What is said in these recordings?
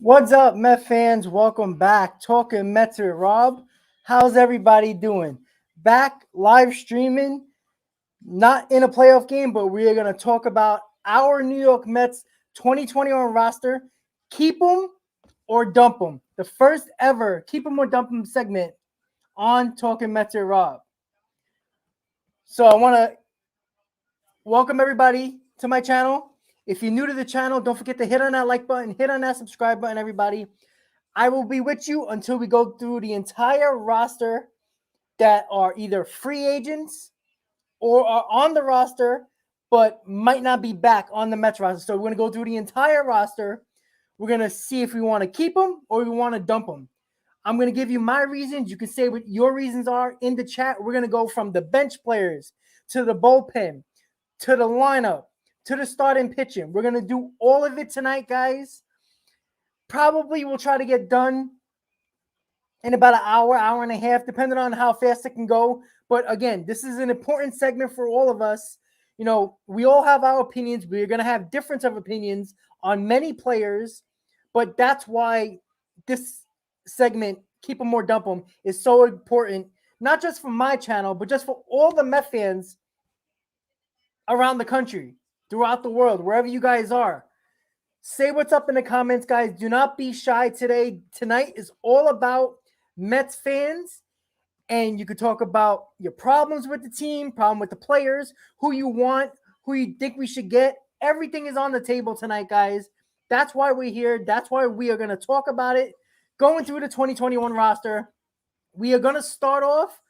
What's up, Met fans? Welcome back. Talking Mets with Rob. How's everybody doing? Back live streaming, not in a playoff game, but we are going to talk about our New York Mets 2021 roster. Keep them or dump them. The first ever keep them or dump them segment on Talking Mets with Rob. So I want to welcome everybody to my channel. If you're new to the channel, don't forget to hit on that like button, hit on that subscribe button, everybody. I will be with you until we go through the entire roster that are either free agents or are on the roster but might not be back on the Mets roster. So we're going to go through the entire roster. We're going to see if we want to keep them or we want to dump them. I'm going to give you my reasons. You can say what your reasons are in the chat. We're going to go from the bench players to the bullpen to the lineup to the starting pitching. We're going to do all of it tonight, guys. Probably we'll try to get done in about an hour, hour and a half, depending on how fast it can go. But again, this is an important segment for all of us. You know, we all have our opinions. We're going to have difference of opinions on many players, but that's why this segment, Keep 'em or Dump 'em, is so important, not just for my channel, but just for all the Met fans around the country, throughout the world, wherever you guys are. Say what's up in the comments, guys. Do not be shy today. Tonight is all about Mets fans, and you could talk about your problems with the team, problem with the players, who you want, who you think we should get. Everything is on the table tonight, guys. That's why we're here. That's why we are going to talk about it. Going through the 2021 roster, we are going to start off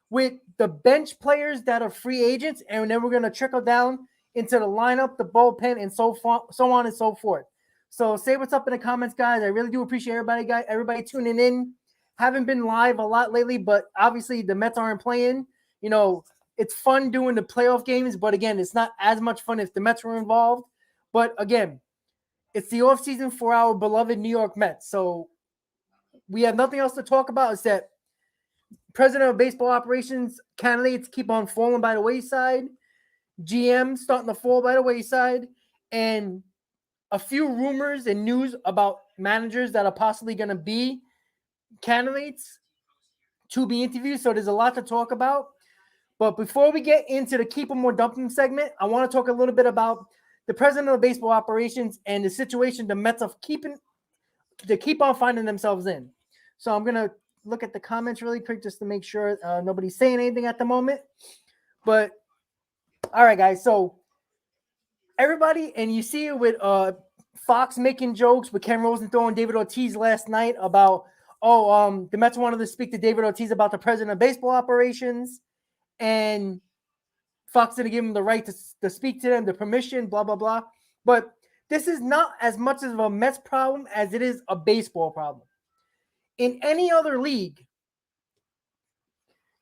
with the bench players that are free agents, and then we're going to trickle down into the lineup, the bullpen, and so on and so forth. So say what's up in the comments, guys. I really do appreciate everybody tuning in. Haven't been live a lot lately, but obviously the Mets aren't playing. You know, it's fun doing the playoff games, but again, it's not as much fun if the Mets were involved. But again, it's the offseason for our beloved New York Mets. So we have nothing else to talk about except president of baseball operations candidates keep on falling by the wayside. GM starting to fall by the wayside, and a few rumors and news about managers that are possibly going to be candidates to be interviewed. So there's a lot to talk about. But before we get into the Keep 'em or Dump 'em segment, I want to talk a little bit about the president of baseball operations and the situation the Mets are keep on finding themselves in. So I'm going to look at the comments really quick just to make sure nobody's saying anything at the moment. But all right, guys. So everybody, and you see it with Fox making jokes with Ken Rosenthal and David Ortiz last night about, the Mets wanted to speak to David Ortiz about the president of baseball operations, and Fox didn't give him the right to speak to them, the permission, blah, blah, blah. But this is not as much of a Mets problem as it is a baseball problem. In any other league,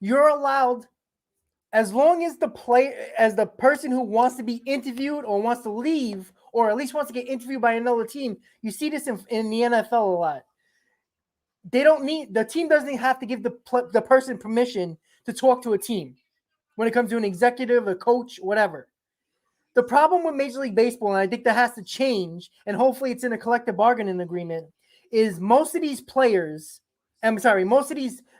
you're allowed, as long as the person who wants to be interviewed or wants to leave or at least wants to get interviewed by another team, you see this in the NFL a lot. The team doesn't have to give the person permission to talk to a team when it comes to an executive, a coach, whatever. The problem with Major League Baseball, and I think that has to change, and hopefully it's in a collective bargaining agreement, is most of these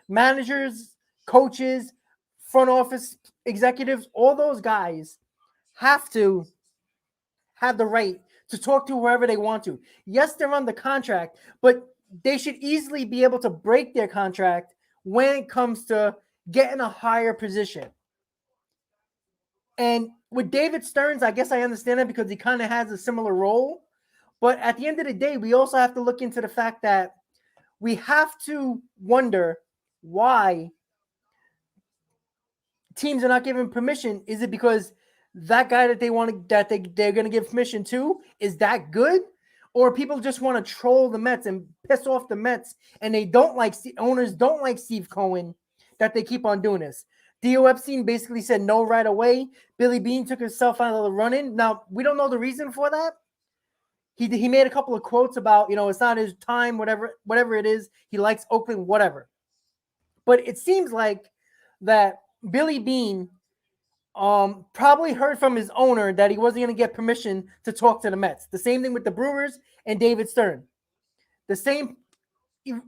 managers, coaches, front office executives, all those guys have to have the right to talk to whoever they want to. Yes, they're under contract, but they should easily be able to break their contract when it comes to getting a higher position. And with David Stearns, I guess I understand it because he kind of has a similar role. But at the end of the day, we also have to look into the fact that we have to wonder why teams are not giving permission. Is it because that guy that they're going to give permission to is that good? Or people just want to troll the Mets and piss off the Mets, and owners don't like Steve Cohen, that they keep on doing this. Theo Epstein basically said no right away. Billy Beane took himself out of the running. Now, we don't know the reason for that. He made a couple of quotes about, it's not his time, whatever it is. He likes Oakland, whatever. But it seems like that Billy Beane probably heard from his owner that he wasn't going to get permission to talk to the Mets. The same thing with the Brewers and David Stern. the same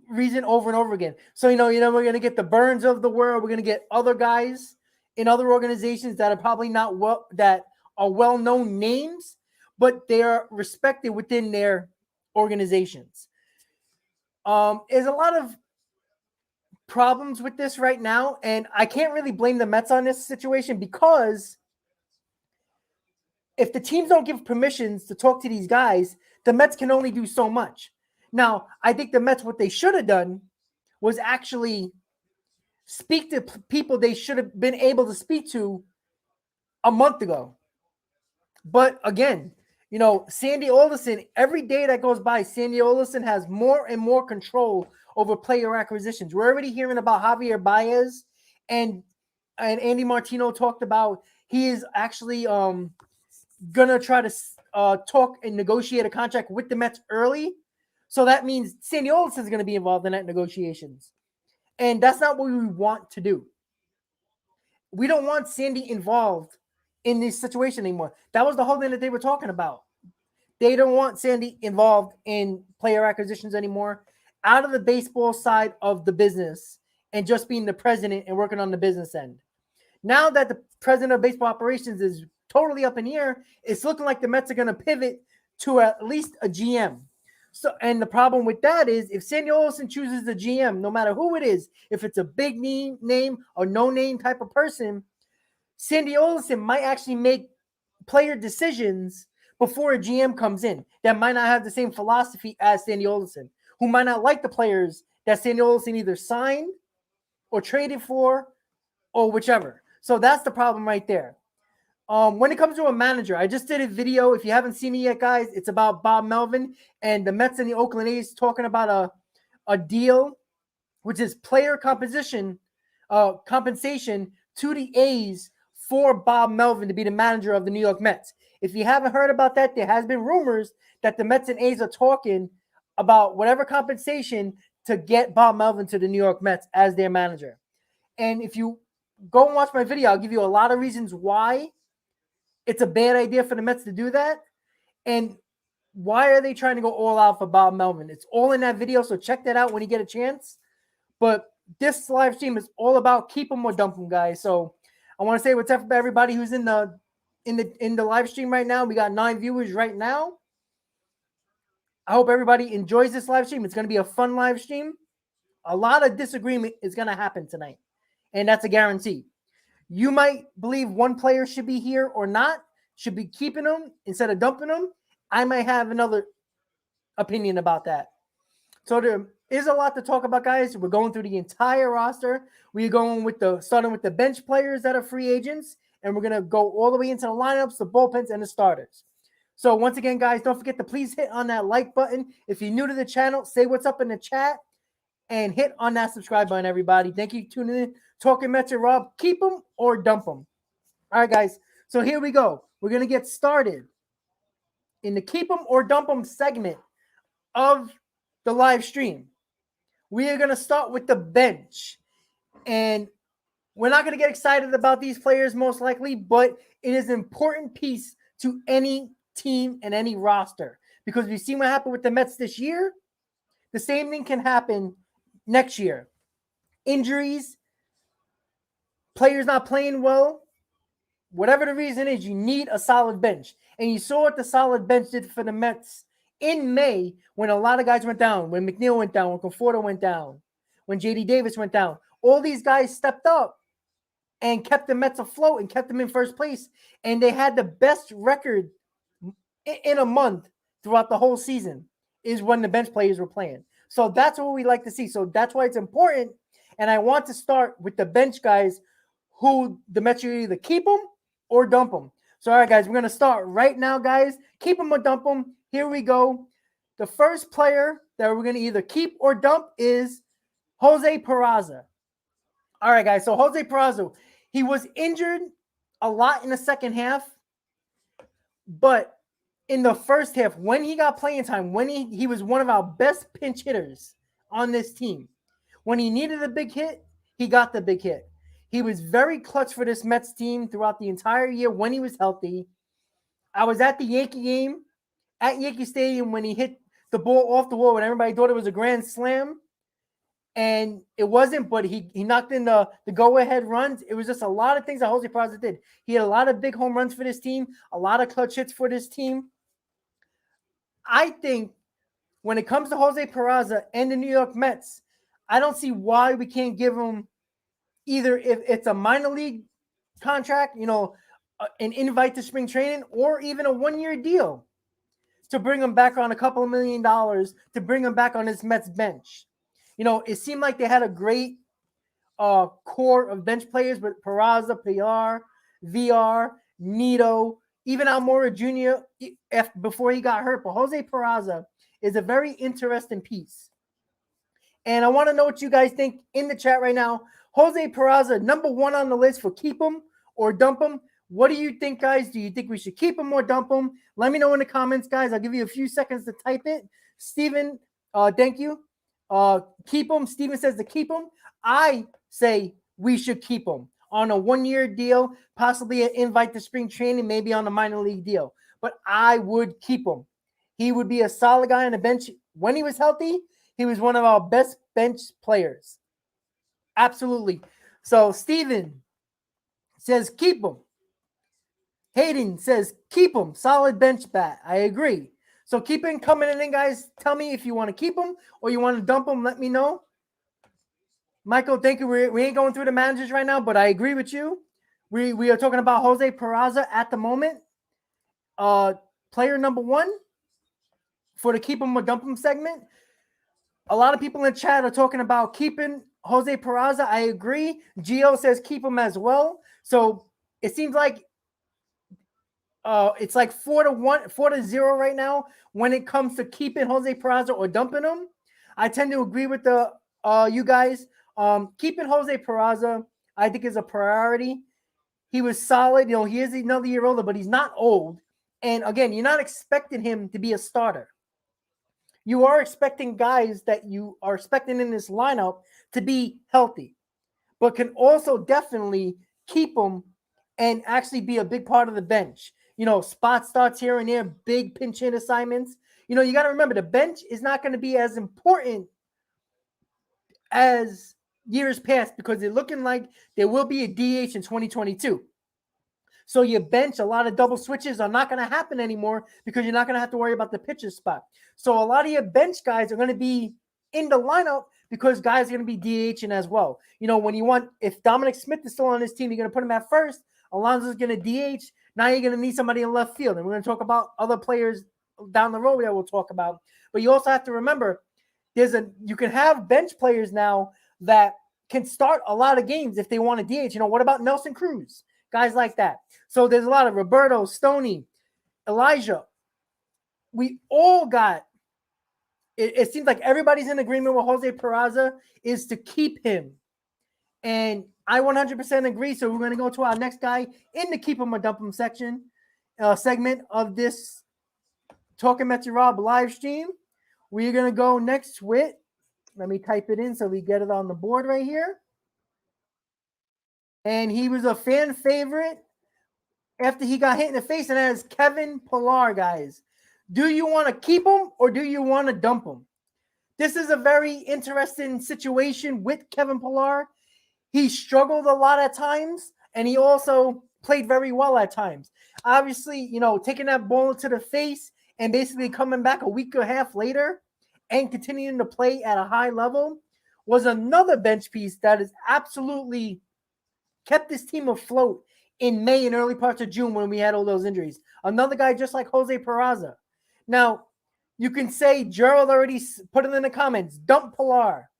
reason over and over again. So we're going to get the Burns of the world. We're going to get other guys in other organizations that are probably not well-known names, but they are respected within their organizations. There's a lot of problems with this right now, and I can't really blame the Mets on this situation, because if the teams don't give permissions to talk to these guys, the Mets can only do so much. Now, I think the Mets, what they should have done was actually speak to people they should have been able to speak to a month ago. But again, Sandy Alderson, every day that goes by, Sandy Alderson has more and more control over player acquisitions. We're already hearing about Javier Baez, and Andy Martino talked about he is actually gonna try to talk and negotiate a contract with the Mets early. So that means Sandy Alderson is going to be involved in that negotiations. And that's not what we want to do. We don't want Sandy involved in this situation anymore. That was the whole thing that they were talking about. They don't want Sandy involved in player acquisitions anymore, out of the baseball side of the business and just being the president and working on the business end. Now that the president of baseball operations is totally up in the air, it's looking like the Mets are going to pivot to at least a GM. So, and the problem with that is, if Sandy Alderson chooses the GM, no matter who it is, if it's a big name or no name type of person, Sandy Alderson might actually make player decisions before a GM comes in that might not have the same philosophy as Sandy Alderson, who might not like the players that Sandy Alderson either signed or traded for or whichever. So that's the problem right there. When it comes to a manager, I just did a video. If you haven't seen it yet, guys, it's about Bob Melvin and the Mets and the Oakland A's talking about a deal, which is player compensation to the A's for Bob Melvin to be the manager of the New York Mets. If you haven't heard about that, there has been rumors that the Mets and A's are talking about whatever compensation to get Bob Melvin to the New York Mets as their manager. And if you go and watch my video, I'll give you a lot of reasons why it's a bad idea for the Mets to do that. And why are they trying to go all out for Bob Melvin? It's all in that video, so check that out when you get a chance. But this live stream is all about keep them or dump them, guys. So I want to say what's up to everybody who's in the live stream right now. We got 9 viewers right now. I hope everybody enjoys this live stream. It's going to be a fun live stream. A lot of disagreement is going to happen tonight, and that's a guarantee. You might believe one player should be here or not, should be keeping them instead of dumping them. I might have another opinion about that. So there is a lot to talk about, guys. We're going through the entire roster. We're going starting with the bench players that are free agents, and we're going to go all the way into the lineups, the bullpens, and the starters. So once again, guys, don't forget to please hit on that like button. If you're new to the channel, say what's up in the chat and hit on that subscribe button, everybody. Thank you for tuning in. Talking Mets and Rob, keep them or dump them. All right, guys. So here we go. We're going to get started in the keep them or dump them segment of the live stream. We are going to start with the bench. And we're not going to get excited about these players most likely, but it is an important piece to any team and any roster, because we've seen what happened with the Mets this year. The same thing can happen next year. Injuries, players not playing well, whatever the reason is, you need a solid bench. And you saw what the solid bench did for the Mets in May when a lot of guys went down, when Mcneil went down, when Conforto went down, when J.D. Davis went down. All these guys stepped up and kept the Mets afloat and kept them in first place. And they had the best record in a month throughout the whole season is when the bench players were playing. So that's what we like to see. So that's why it's important. And I want to start with the bench guys who the Mets should either keep them or dump them. So, all right, guys, we're going to start right now, guys. Keep them or dump them. Here we go. The first player that we're going to either keep or dump is Jose PERAZA. All right, guys. So Jose PERAZA, he was injured a lot in the second half, but in the first half, when he got playing time, when he was one of our best pinch hitters on this team. When he needed a big hit, he got the big hit. He was very clutch for this Mets team throughout the entire year when he was healthy. I was at the Yankee game at Yankee Stadium when he hit the ball off the wall when everybody thought it was a grand slam. And it wasn't, but he knocked in the go-ahead runs. It was just a lot of things that Jose Peraza did. He had a lot of big home runs for this team, a lot of clutch hits for this team. I think when it comes to Jose Peraza and the New York Mets, I don't see why we can't give him either if it's a minor league contract, an invite to spring training, or even a one-year deal to bring him back on a couple of $1 million to bring him back on his Mets bench. It seemed like they had a great core of bench players with Peraza, PR, VR, Nito, even Almora Jr. Before he got hurt. But Jose Peraza is a very interesting piece. And I want to know what you guys think in the chat right now. Jose Peraza, number one on the list for keep him or dump him. What do you think, guys? Do you think we should keep him or dump him? Let me know in the comments, guys. I'll give you a few seconds to type it. Steven, thank you. Keep him. Steven says to keep him. I say we should keep him on a one-year deal, possibly an invite to spring training, maybe on a minor league deal. But I would keep him. He would be a solid guy on the bench. When he was healthy, he was one of our best bench players. Absolutely. So Steven says keep him. Hayden says keep him. Solid bench bat. I agree. So keep him coming in, guys. Tell me if you want to keep him or you want to dump him. Let me know. Michael, thank you. We ain't going through the managers right now, but I agree with you. We are talking about Jose Peraza at the moment. Player number one for the keep him or dump him segment. A lot of people in chat are talking about keeping Jose Peraza. I agree. Gio says keep him as well. So it seems like it's like 4-0 right now when it comes to keeping Jose Peraza or dumping him. I tend to agree with you guys. Keeping Jose Peraza, I think, is a priority. He was solid. He is another year older, but he's not old. And again, you're not expecting him to be a starter. You are expecting guys that you are expecting in this lineup to be healthy, but can also definitely keep them and actually be a big part of the bench. Spot starts here and there, big pinch hit assignments. You got to remember the bench is not going to be as important as years past because they're looking like there will be a DH in 2022. So your bench, a lot of double switches are not going to happen anymore because you're not going to have to worry about the pitcher spot. So a lot of your bench guys are going to be in the lineup because guys are going to be DHing as well. If Dominic Smith is still on his team, you're going to put him at first. Alonso's going to DH. Now you're going to need somebody in left field. And we're going to talk about other players down the road that we'll talk about. But you also have to remember, you can have bench players now that can start a lot of games if they want to DH. What about Nelson Cruz? Guys like that. So there's a lot of Roberto, Stoney, Elijah. We all got it seems like everybody's in agreement with Jose Peraza is to keep him. And I 100% agree. So we're going to go to our next guy in the keep him or dump him segment of this Talkin' Mets with Rob live stream. We're going to go next with, let me type it in so we get it on the board right here. And he was a fan favorite after he got hit in the face, and that is Kevin Pillar, guys. Do you want to keep him or do you want to dump him? This is a very interesting situation with Kevin Pillar. He struggled a lot at times, and he also played very well at times. Obviously, taking that ball into the face and basically coming back a week and a half later and continuing to play at a high level was another bench piece that is absolutely kept this team afloat in May and early parts of June when we had all those injuries. Another guy just like Jose Peraza. Now, you can say Gerald already put it in the comments, dump Pillar.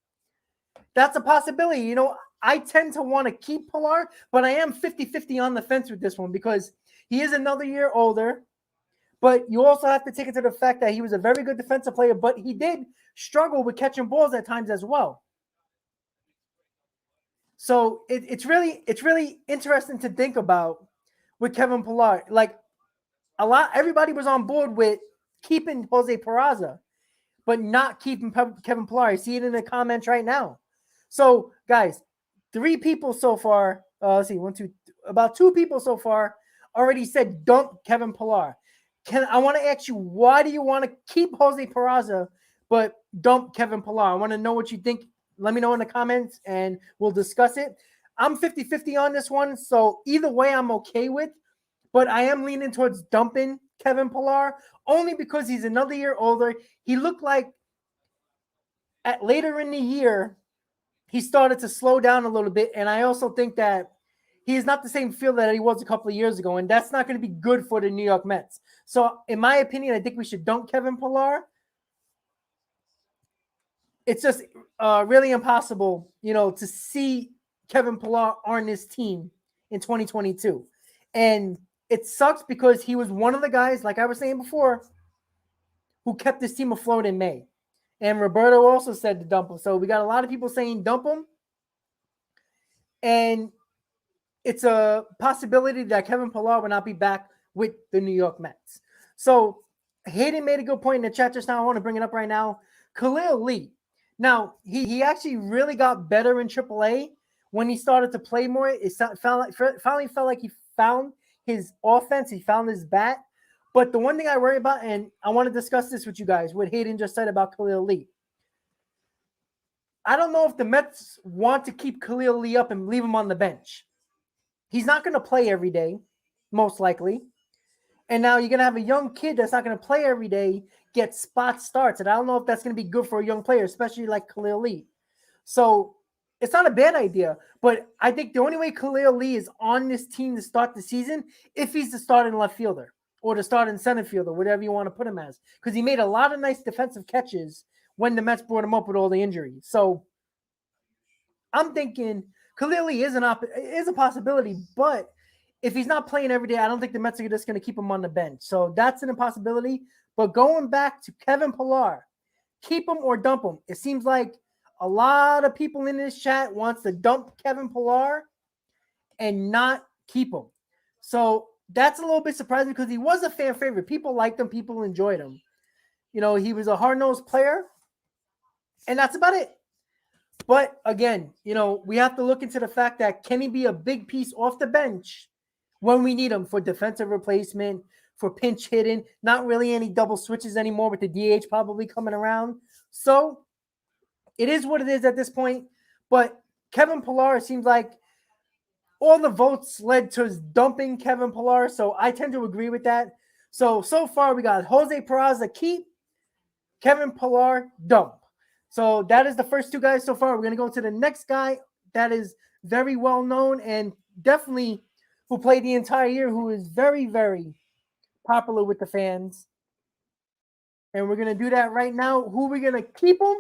That's a possibility. I tend to want to keep Pillar, but I am 50-50 on the fence with this one because he is another year older. But you also have to take into the fact that he was a very good defensive player, but he did struggle with catching balls at times as well. So it's really interesting to think about with Kevin Pillar. Like everybody was on board with keeping Jose Peraza, but not keeping Kevin Pillar. I see it in the comments right now. So guys, 3 people so far. Let's see, 1, 2, about 2 people so far already said dump Kevin Pillar. I want to ask you, why do you want to keep Jose PERAZA but dump Kevin Pillar? I want to know what you think. Let me know in the comments and we'll discuss it. I'm 50-50 on this one, so either way I'm okay with, but I am leaning towards dumping Kevin Pillar only because he's another year older. He looked like later in the year he started to slow down a little bit, and I also think that he is not the same field that he was a couple of years ago, and that's not going to be good for the New York Mets. So, in my opinion, I think we should dump Kevin Pillar. It's just really impossible, to see Kevin Pillar on this team in 2022. And it sucks because he was one of the guys, like I was saying before, who kept this team afloat in May. And Roberto also said to dump him. So we got a lot of people saying dump him. And it's a possibility that Kevin Pillar will not be back with the New York Mets. So Hayden made a good point in the chat just now. I want to bring it up right now. Khalil Lee. Now, he actually really got better in AAA when he started to play more. It finally felt like he found his offense. He found his bat. But the one thing I worry about, and I want to discuss this with you guys, what Hayden just said about Khalil Lee. I don't know if the Mets want to keep Khalil Lee up and leave him on the bench. He's not going to play every day, most likely. And now you're going to have a young kid that's not going to play every day get spot starts. And I don't know if that's going to be good for a young player, especially like Khalil Lee. So it's not a bad idea. But I think the only way Khalil Lee is on this team to start the season, if he's the starting left fielder or the starting center fielder, whatever you want to put him as. Because he made a lot of nice defensive catches when the Mets brought him up with all the injuries. So I'm thinking Khalil Lee is a possibility, but if he's not playing every day, I don't think the Mets are just going to keep him on the bench. So that's an impossibility. But going back to Kevin Pillar, keep him or dump him. It seems like a lot of people in this chat wants to dump Kevin Pillar and not keep him. So that's a little bit surprising because he was a fan favorite. People liked him. People enjoyed him. He was a hard-nosed player, and that's about it. But again, we have to look into the fact that can he be a big piece off the bench when we need him for defensive replacement, for pinch hitting, not really any double switches anymore with the DH probably coming around. So it is what it is at this point. But Kevin Pillar, it seems like all the votes led to dumping Kevin Pillar. So I tend to agree with that. So far we got Jose PERAZA keep, Kevin Pillar dump. So that is the first two guys so far. We're going to go to the next guy that is very well known and definitely who played the entire year, who is very, very popular with the fans. And we're going to do that right now. Who are we going to keep him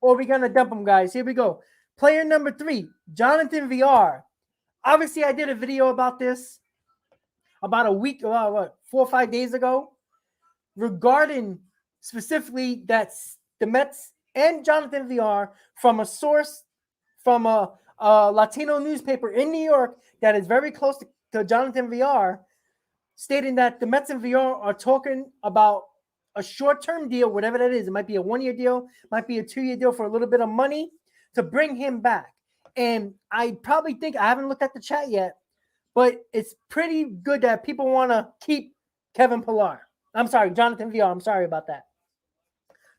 or are we going to dump him, guys? Here we go. Player number 3, Jonathan Villar. Obviously, I did a video about this about a week, 4 or 5 days ago, regarding specifically that the Mets and Jonathan Villar from a source from a Latino newspaper in New York that is very close to Jonathan Villar, stating that the Mets and Villar are talking about a short-term deal, whatever that is. It might be a 1-year deal, might be a 2-year deal for a little bit of money to bring him back. And I probably think, I haven't looked at the chat yet, but it's pretty good that people want to keep Kevin Pillar. I'm sorry, Jonathan Villar. I'm sorry about that.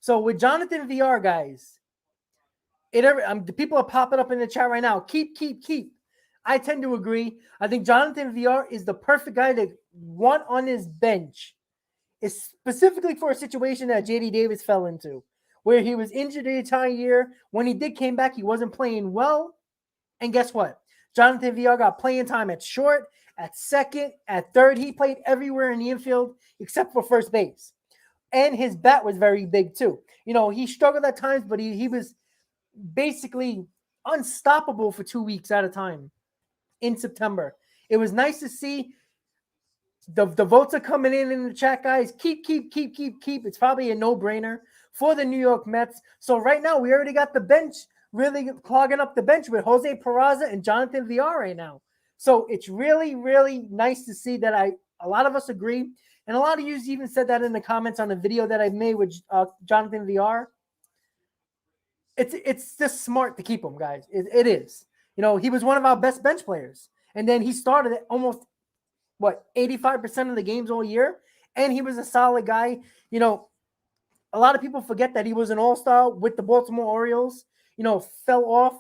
So with Jonathan Villar, guys, the people are popping up in the chat right now. Keep. I tend to agree. I think Jonathan Villar is the perfect guy to want on his bench. It's specifically for a situation that JD Davis fell into, where he was injured the entire year. When he came back, he wasn't playing well. And guess what? Jonathan Villar got playing time at short, at second, at third. He played everywhere in the infield except for first base. And his bat was very big too. He struggled at times, but he was basically unstoppable for 2 weeks at a time in September. It was nice to see the votes are coming in the chat, guys. Keep. It's probably a no-brainer for the New York Mets. So right now, we already got the bench really clogging up the bench with Jose PERAZA and Jonathan Villar right now. So it's really, really nice to see that a lot of us agree. And a lot of you even said that in the comments on the video that I made with Jonathan Villar. It's just smart to keep him, guys. It is. He was one of our best bench players. And then he started at almost, 85% of the games all year. and he was a solid guy. You know, a lot of people forget that he was an all-star with the Baltimore Orioles. You know, fell off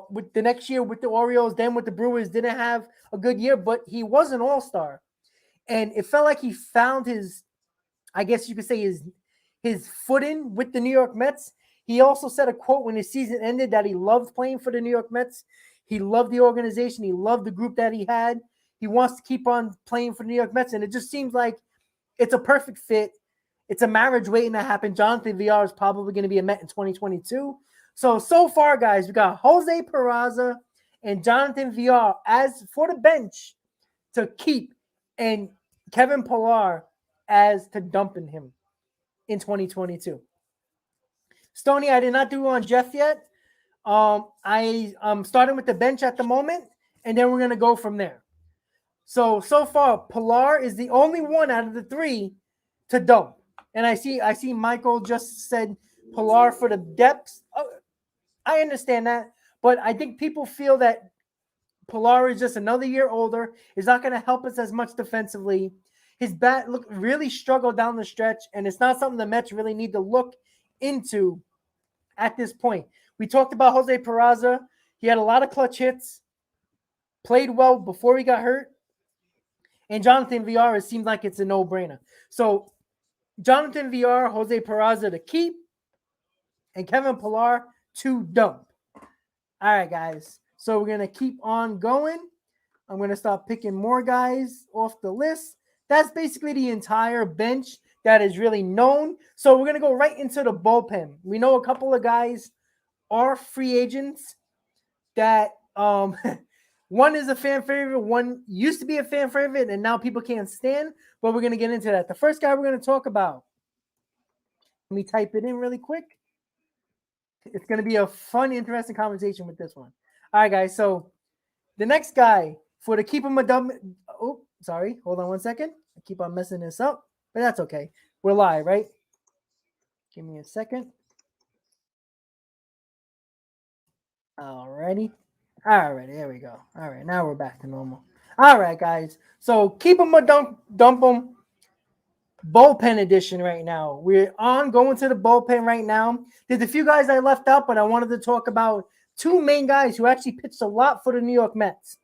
with the next year with the Orioles, then with the Brewers, didn't have a good year, but he was an all-star. And it felt like he found his, I guess you could say his footing with the New York Mets. He also said a quote when his season ended that he loved playing for the New York Mets. He loved the organization. He loved the group that he had. He wants to keep on playing for the New York Mets, and it just seems like it's a perfect fit. It's a marriage waiting to happen. Jonathan Villar is probably going to be a Met in 2022. So far, guys, we got Jose Peraza and Jonathan Villar as for the bench to keep, and Kevin Pillar as to dumping him in 2022. Stoney, I did not do on Jeff yet. I'm starting with the bench at the moment, and then we're going to go from there. So far, Pillar is the only one out of the three to dump. And I see Michael just said Pillar for the depths. Oh, I understand that, but I think people feel that Pillar is just another year older. Is not going to help us as much defensively. His bat really struggled down the stretch, and it's not something the Mets really need to look into at this point. We talked about Jose Peraza. He had a lot of clutch hits, played well before he got hurt. And Jonathan Villar, it seems like it's a no-brainer. So Jonathan Villar, Jose Peraza to keep, and Kevin Pillar to dump. All right, guys. So we're going to keep on going. I'm going to start picking more guys off the list. That's basically the entire bench that is really known. So we're going to go right into the bullpen. We know a couple of guys are free agents that one is a fan favorite, one used to be a fan favorite, and now people can't stand, but we're going to get into that. The first guy we're going to talk about, let me type it in really quick. It's going to be a fun, interesting conversation with this one. All right, guys, so the next guy for the keep him a dumb. Oh, sorry. Hold on one second. I keep on messing this up, but that's okay. We're live, right? Give me a second. Alrighty. Alrighty, there we go. All right, now we're back to normal. All right, guys. So keep him or dump him. Bullpen edition right now. We're going to the bullpen right now. There's a few guys I left out, but I wanted to talk about two main guys who actually pitched a lot for the New York Mets.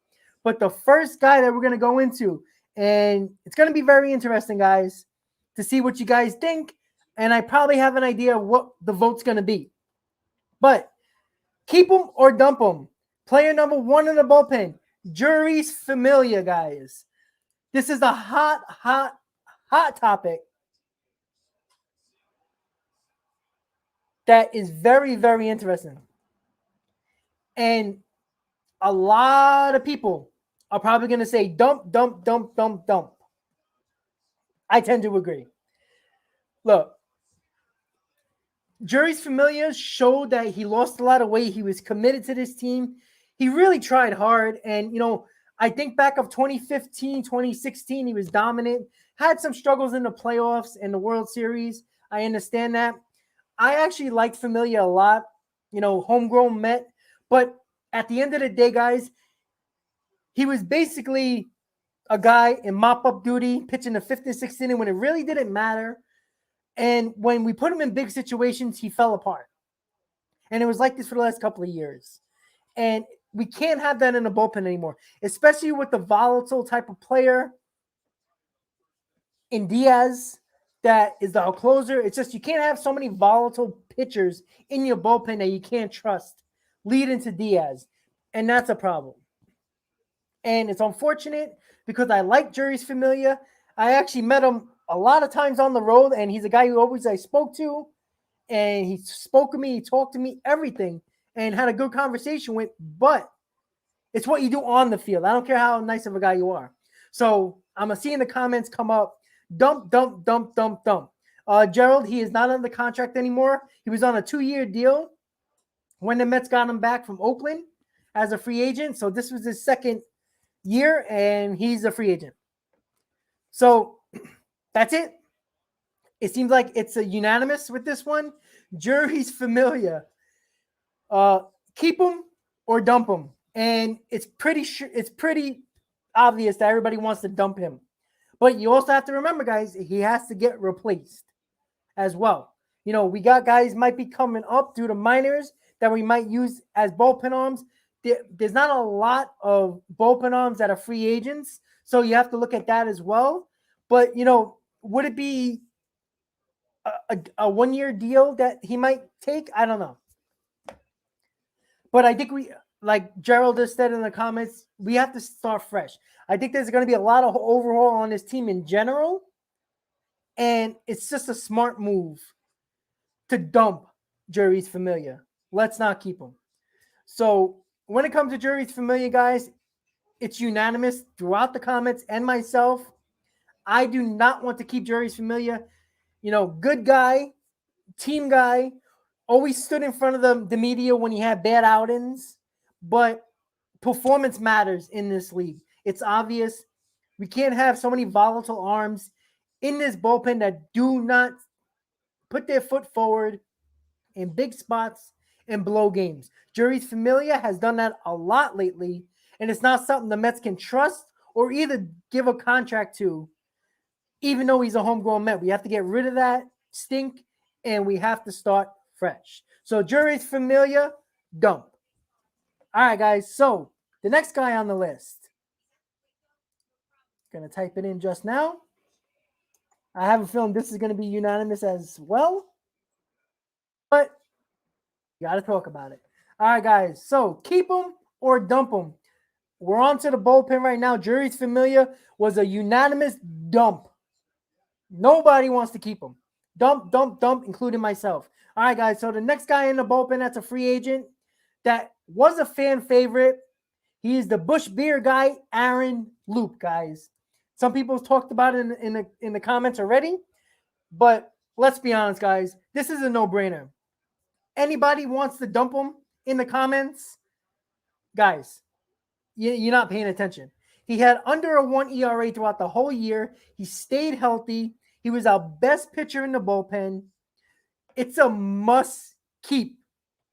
But the first guy that we're going to go into, and it's going to be very interesting, guys, to see what you guys think. And I probably have an idea of what the vote's going to be. But keep him or dump him. Player number one in the bullpen, Jeurys Familia, guys. This is a hot topic that is very, very interesting. And a lot of people are probably going to say dump. I tend to agree. Look, Jeurys Familia showed that he lost a lot of weight. He was committed to this team. He really tried hard. And, I think back of 2015, 2016, he was dominant. Had some struggles in the playoffs and the World Series. I understand that. I actually liked Familia a lot, homegrown Met. But at the end of the day, guys, he was basically a guy in mop-up duty, pitching the fifth and sixth inning when it really didn't matter. And when we put him in big situations, he fell apart. And it was like this for the last couple of years. And we can't have that in the bullpen anymore, especially with the volatile type of player in Diaz that is the closer. It's just you can't have so many volatile pitchers in your bullpen that you can't trust lead into Diaz. And that's a problem. And it's unfortunate because I like Jeurys Familia. I actually met him a lot of times on the road, and he's a guy who always I spoke to, and he spoke to me, he talked to me, everything, and had a good conversation with, but it's what you do on the field. I don't care how nice of a guy you are. So I'm going to see in the comments come up, dump. Gerald, he is not under contract anymore. He was on a 2-year deal when the Mets got him back from Oakland as a free agent. So this was his second year, and he's a free agent. So that's it. It seems like it's a unanimous with this one. Jeurys Familia. Keep him or dump him. And it's pretty obvious that everybody wants to dump him. But you also have to remember, guys, he has to get replaced as well. We got guys might be coming up due to minors that we might use as bullpen arms. There's not a lot of bullpen arms that are free agents, so you have to look at that as well. But, would it be a 1-year deal that he might take? I don't know. But I think like Gerald just said in the comments, we have to start fresh. I think there's going to be a lot of overhaul on this team in general, and it's just a smart move to dump Jeurys Familia. Let's not keep him. So when it comes to Jeurys Familia, guys, it's unanimous throughout the comments and myself. I do not want to keep Jeurys Familia. Good guy, team guy, always stood in front of the media when he had bad outings, but performance matters in this league. It's obvious. We can't have so many volatile arms in this bullpen that do not put their foot forward in big spots and blow games. Jeurys Familia has done that a lot lately, and it's not something the Mets can trust or either give a contract to, even though he's a homegrown Met. We have to get rid of that stink, and we have to start fresh. So Jeurys Familia, dump. All right, guys. So the next guy on the list, going to type it in just now. I have a feeling this is going to be unanimous as well, but you got to talk about it. All right, guys. So keep him or dump him. We're on to the bullpen right now. Jeurys Familia was a unanimous dump. Nobody wants to keep him. Dump, dump, dump, including myself. All right, guys. So the next guy in the bullpen, that's a free agent that was a fan favorite. He is the Bush Beer guy, Aaron Loup, guys. Some people talked about it in the comments already, but let's be honest, guys. This is a no-brainer. Anybody wants to dump him in the comments? Guys, you're not paying attention. He had under a 1 ERA throughout the whole year. He stayed healthy. He was our best pitcher in the bullpen. It's a must keep.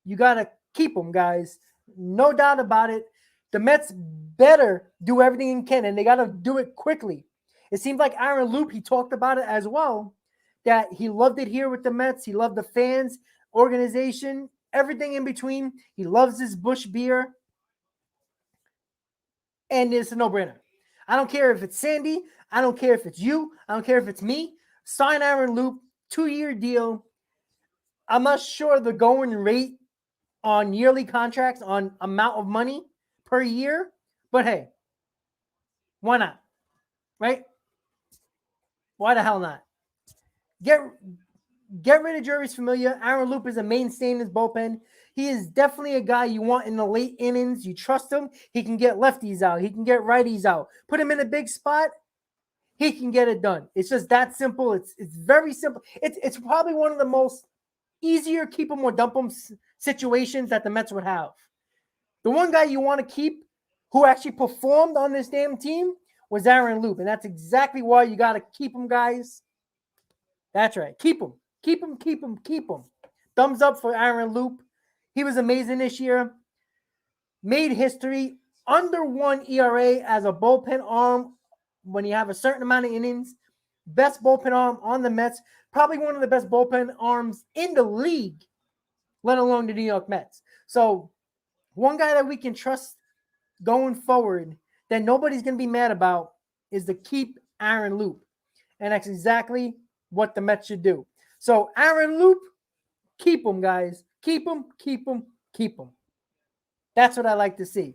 You got to keep him, guys. No doubt about it. The Mets better do everything they can, and they got to do it quickly. It seems like Aaron Loup, he talked about it as well, that he loved it here with the Mets. He loved the fans, organization, everything in between. He loves his Bush Beer, and it's a no-brainer. I don't care if it's Sandy. I don't care if it's you. I don't care if it's me. Sign Aaron Loup, 2-year deal. I'm not sure the going rate on yearly contracts on amount of money per year, but hey, why not? Right? Why the hell not? Get rid of Jeurys Familia. Aaron Loup is a mainstay in his bullpen. He is definitely a guy you want in the late innings. You trust him. He can get lefties out. He can get righties out. Put him in a big spot. He can get it done. It's just that simple. It's very simple. It's probably one of the most easier keep him or dump him situations that the Mets would have. The one guy you want to keep who actually performed on this damn team was Aaron Loup, and that's exactly why you got to keep him, guys. That's right. Keep him. Keep him, keep him, keep him. Thumbs up for Aaron Loup. He was amazing this year. Made history. Under 1 ERA as a bullpen arm when you have a certain amount of innings. Best bullpen arm on the Mets. Probably one of the best bullpen arms in the league, let alone the New York Mets. So one guy that we can trust going forward that nobody's going to be mad about is to keep Aaron Loup. And that's exactly what the Mets should do. So Aaron Loup, keep him, guys. Keep him, keep him, keep him. That's what I like to see.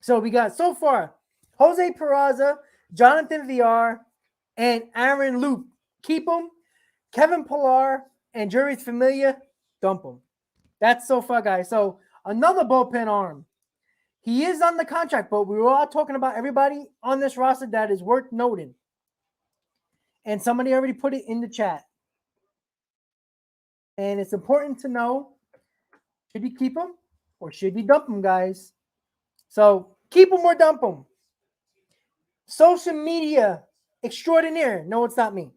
So we got so far Jose Peraza, Jonathan Villar, and Aaron Loup. Keep him. Kevin Pillar and Jeurys Familia, dump him. That's so far, guys. So another bullpen arm. He is on the contract, but we were all talking about everybody on this roster that is worth noting. And somebody already put it in the chat. And it's important to know, should you keep him or should you dump him, guys? So keep him or dump him. Social media extraordinaire. No, it's not me.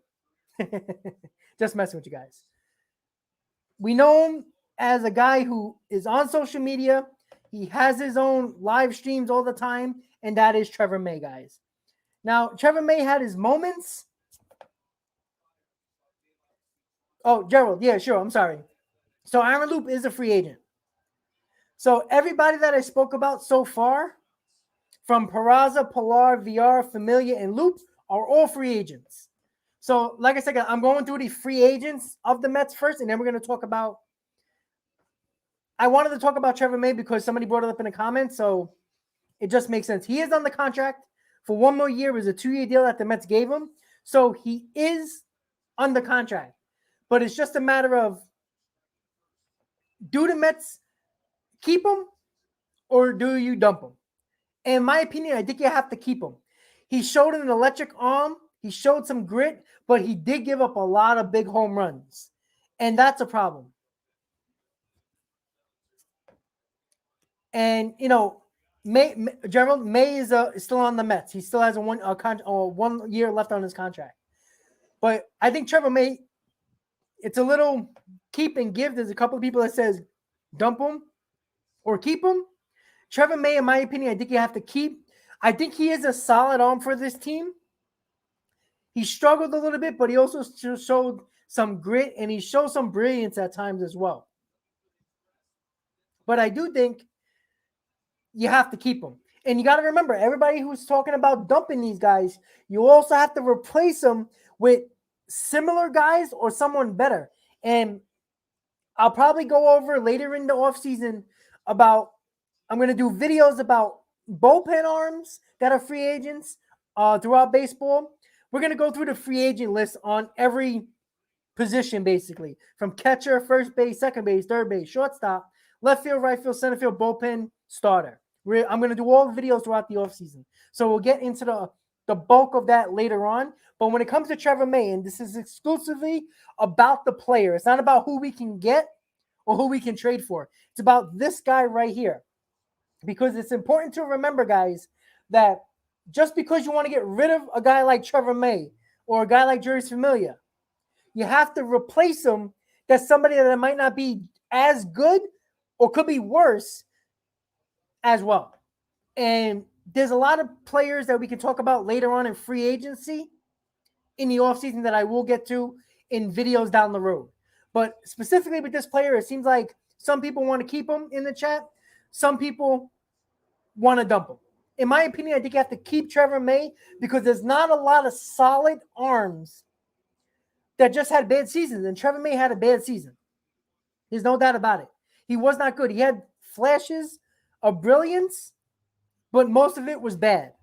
Just messing with you guys. We know him as a guy who is on social media. He has his own live streams all the time, and that is Trevor May, guys. Now, Trevor May had his moments. Oh, Gerald. Yeah, sure. I'm sorry. So Aaron Loup is a free agent. So everybody that I spoke about so far, from PERAZA, PERAZA, VILLAR, Familia, and Loup, are all free agents. So, like I said, I'm going through the free agents of the Mets first, and then we're going to talk about. I wanted to talk about Trevor May because somebody brought it up in the comments, so it just makes sense. He is on the contract for 1 more year. It was a 2-year deal that the Mets gave him, so he is under contract. But it's just a matter of, do the Mets keep him or do you dump him? In my opinion, I think you have to keep him. He showed an electric arm. He showed some grit, but he did give up a lot of big home runs. And that's a problem. And, Gerald May is still on the Mets. He still has a 1 year left on his contract. But I think Trevor May, it's a little keep and give. There's a couple of people that says dump him or keep him. Trevor May, in my opinion, I think you have to keep. I think he is a solid arm for this team. He struggled a little bit, but he also showed some grit and he showed some brilliance at times as well. But I do think you have to keep him. And you got to remember, everybody who's talking about dumping these guys, you also have to replace them with similar guys or someone better. And I'll probably go over later in the offseason about, I'm going to do videos about bullpen arms that are free agents throughout baseball. We're going to go through the free agent list on every position, basically, from catcher, first base, second base, third base, shortstop, left field, right field, center field, bullpen, starter. I'm going to do all the videos throughout the offseason. So we'll get into the bulk of that later on. But when it comes to Trevor May, and this is exclusively about the player, it's not about who we can get or who we can trade for. It's about this guy right here. Because it's important to remember, guys, that just because you want to get rid of a guy like Trevor May or a guy like Jeurys Familia, you have to replace him. That's somebody that might not be as good or could be worse as well. And there's a lot of players that we can talk about later on in free agency in the offseason that I will get to in videos down the road. But specifically with this player, it seems like some people want to keep him in the chat. Some people want to dump him. In my opinion, I think you have to keep Trevor May because there's not a lot of solid arms that just had bad seasons. And Trevor May had a bad season. There's no doubt about it. He was not good. He had flashes of brilliance, but most of it was bad.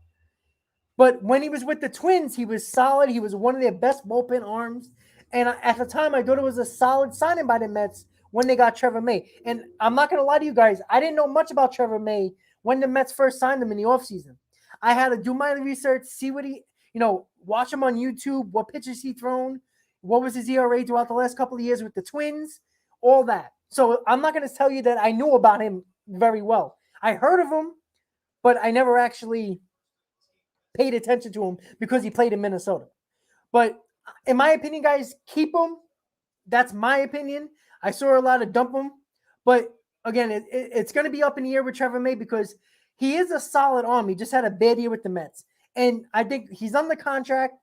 But when he was with the Twins, he was solid. He was one of their best bullpen arms. And at the time, I thought it was a solid signing by the Mets when they got Trevor May. And I'm not going to lie to you guys. I didn't know much about Trevor May when the Mets first signed him in the offseason. I had to do my research, see what watch him on YouTube, what pitches he thrown, what was his ERA throughout the last couple of years with the Twins, all that. So I'm not going to tell you that I knew about him very well. I heard of him, but I never actually paid attention to him because he played in Minnesota. But in my opinion, guys, keep him. That's my opinion. I saw a lot of dump him. But again, it's going to be up in the air with Trevor May because he is a solid arm. He just had a bad year with the Mets. And I think he's on the contract.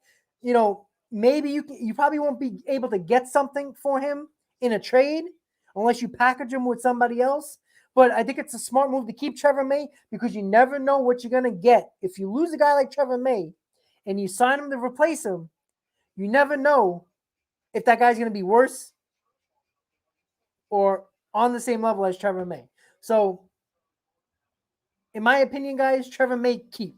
Maybe you probably won't be able to get something for him in a trade unless you package him with somebody else. But I think it's a smart move to keep Trevor May because you never know what you're going to get. If you lose a guy like Trevor May and you sign him to replace him, you never know if that guy's going to be worse or on the same level as Trevor May. So, in my opinion, guys, Trevor May keep.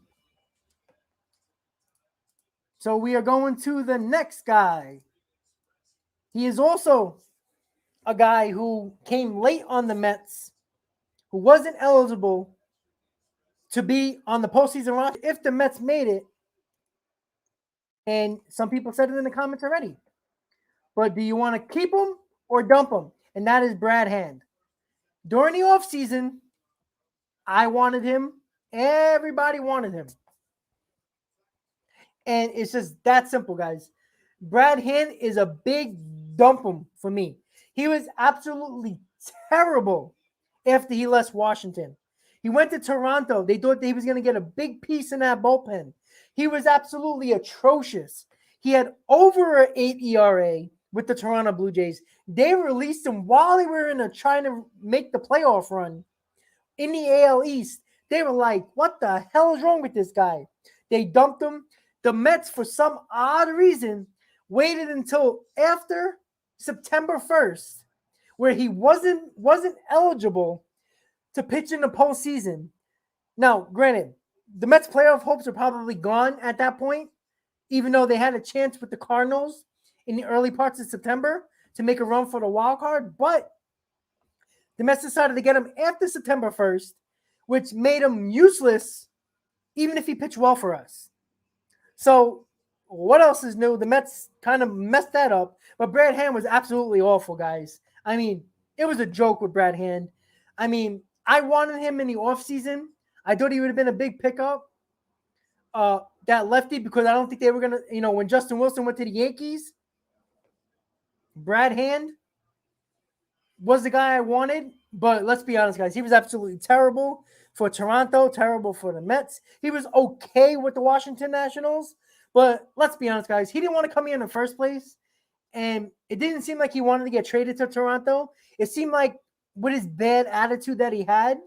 So we are going to the next guy. He is also a guy who came late on the Mets, who wasn't eligible to be on the postseason roster if the Mets made it. And some people said it in the comments already. But do you want to keep him or dump him? And that is Brad Hand. During the offseason, I wanted him. Everybody wanted him. And it's just that simple, guys. Brad Hand is a big dump him for me. He was absolutely terrible after he left Washington. He went to Toronto. They thought he was going to get a big piece in that bullpen. He was absolutely atrocious. He had over an 8 ERA with the Toronto Blue Jays. They released him while they were trying to make the playoff run in the AL East. They were like, what the hell is wrong with this guy? They dumped him. The Mets, for some odd reason, waited until after September 1st, where he wasn't eligible to pitch in the postseason. Now, granted, the Mets' playoff hopes are probably gone at that point, even though they had a chance with the Cardinals in the early parts of September to make a run for the wild card. But the Mets decided to get him after September 1st, which made him useless even if he pitched well for us. So what else is new? The Mets kind of messed that up. But Brad Hand was absolutely awful, guys. I mean, it was a joke with Brad Hand. I mean, I wanted him in the offseason. I thought he would have been a big pickup, that lefty, because I don't think they were going to, when Justin Wilson went to the Yankees, Brad Hand was the guy I wanted. But let's be honest, guys, he was absolutely terrible for Toronto, terrible for the Mets. He was okay with the Washington Nationals. But let's be honest, guys, he didn't want to come here in the first place. And it didn't seem like he wanted to get traded to Toronto. It seemed like with his bad attitude that he had,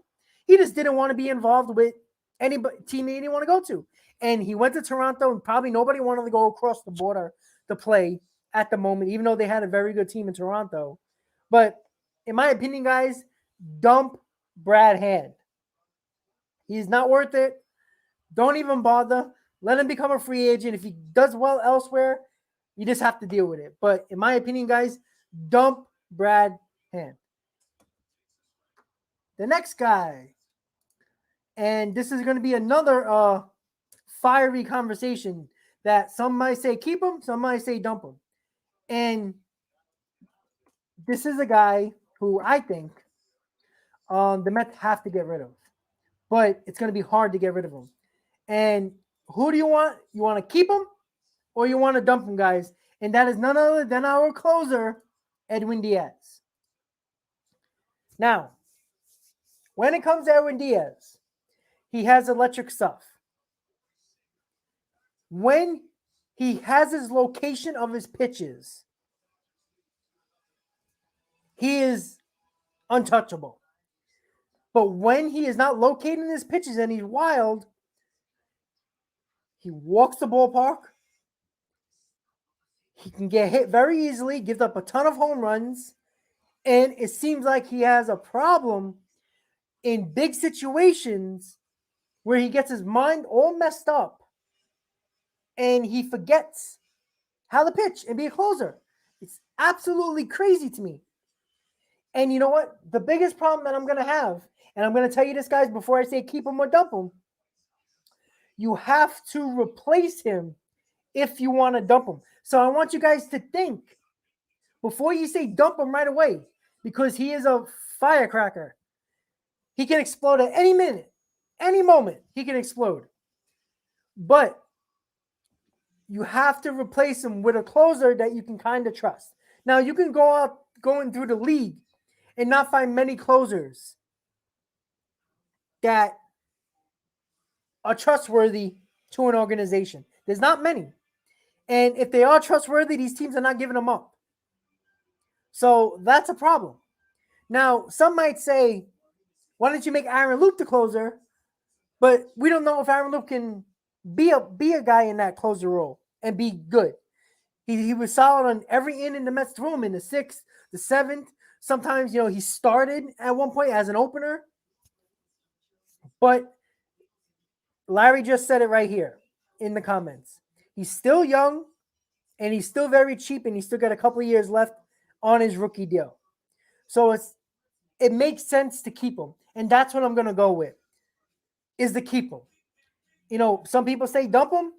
he just didn't want to be involved with any team he didn't want to go to. And he went to Toronto, and probably nobody wanted to go across the border to play at the moment, even though they had a very good team in Toronto. But in my opinion, guys, dump Brad Hand. He's not worth it. Don't even bother. Let him become a free agent. If he does well elsewhere, you just have to deal with it. But in my opinion, guys, dump Brad Hand. The next guy, and this is going to be another fiery conversation that some might say keep him, some might say dump him. And this is a guy who I think the Mets have to get rid of. But it's going to be hard to get rid of him. And who do you want? You want to keep him or you want to dump him, guys? And that is none other than our closer, Edwin Diaz. Now, when it comes to Edwin Diaz, he has electric stuff. When he has his location of his pitches, he is untouchable. But when he is not locating his pitches and he's wild, he walks the ballpark. He can get hit very easily, gives up a ton of home runs, and it seems like he has a problem in big situations where he gets his mind all messed up and he forgets how to pitch and be a closer. It's absolutely crazy to me. And you know what? The biggest problem that I'm going to have, and I'm going to tell you this, guys, before I say keep him or dump him, you have to replace him if you want to dump him. So I want you guys to think before you say dump him right away, because he is a firecracker. He can explode at any minute, any moment, he can explode. But you have to replace him with a closer that you can kind of trust. Now, you can going through the league and not find many closers that are trustworthy to an organization. There's not many. And if they are trustworthy, these teams are not giving them up. So that's a problem. Now, some might say, why don't you make Aaron Loup the closer? But we don't know if Aaron Loup can be a guy in that closer role and be good. He was solid on every inning the Mets threw him in, the 6th, the 7th. Sometimes, he started at one point as an opener. But Larry just said it right here in the comments. He's still young, and he's still very cheap, and he's still got a couple of years left on his rookie deal. So it makes sense to keep him. And that's what I'm going to go with, is to keep him. Some people say dump him.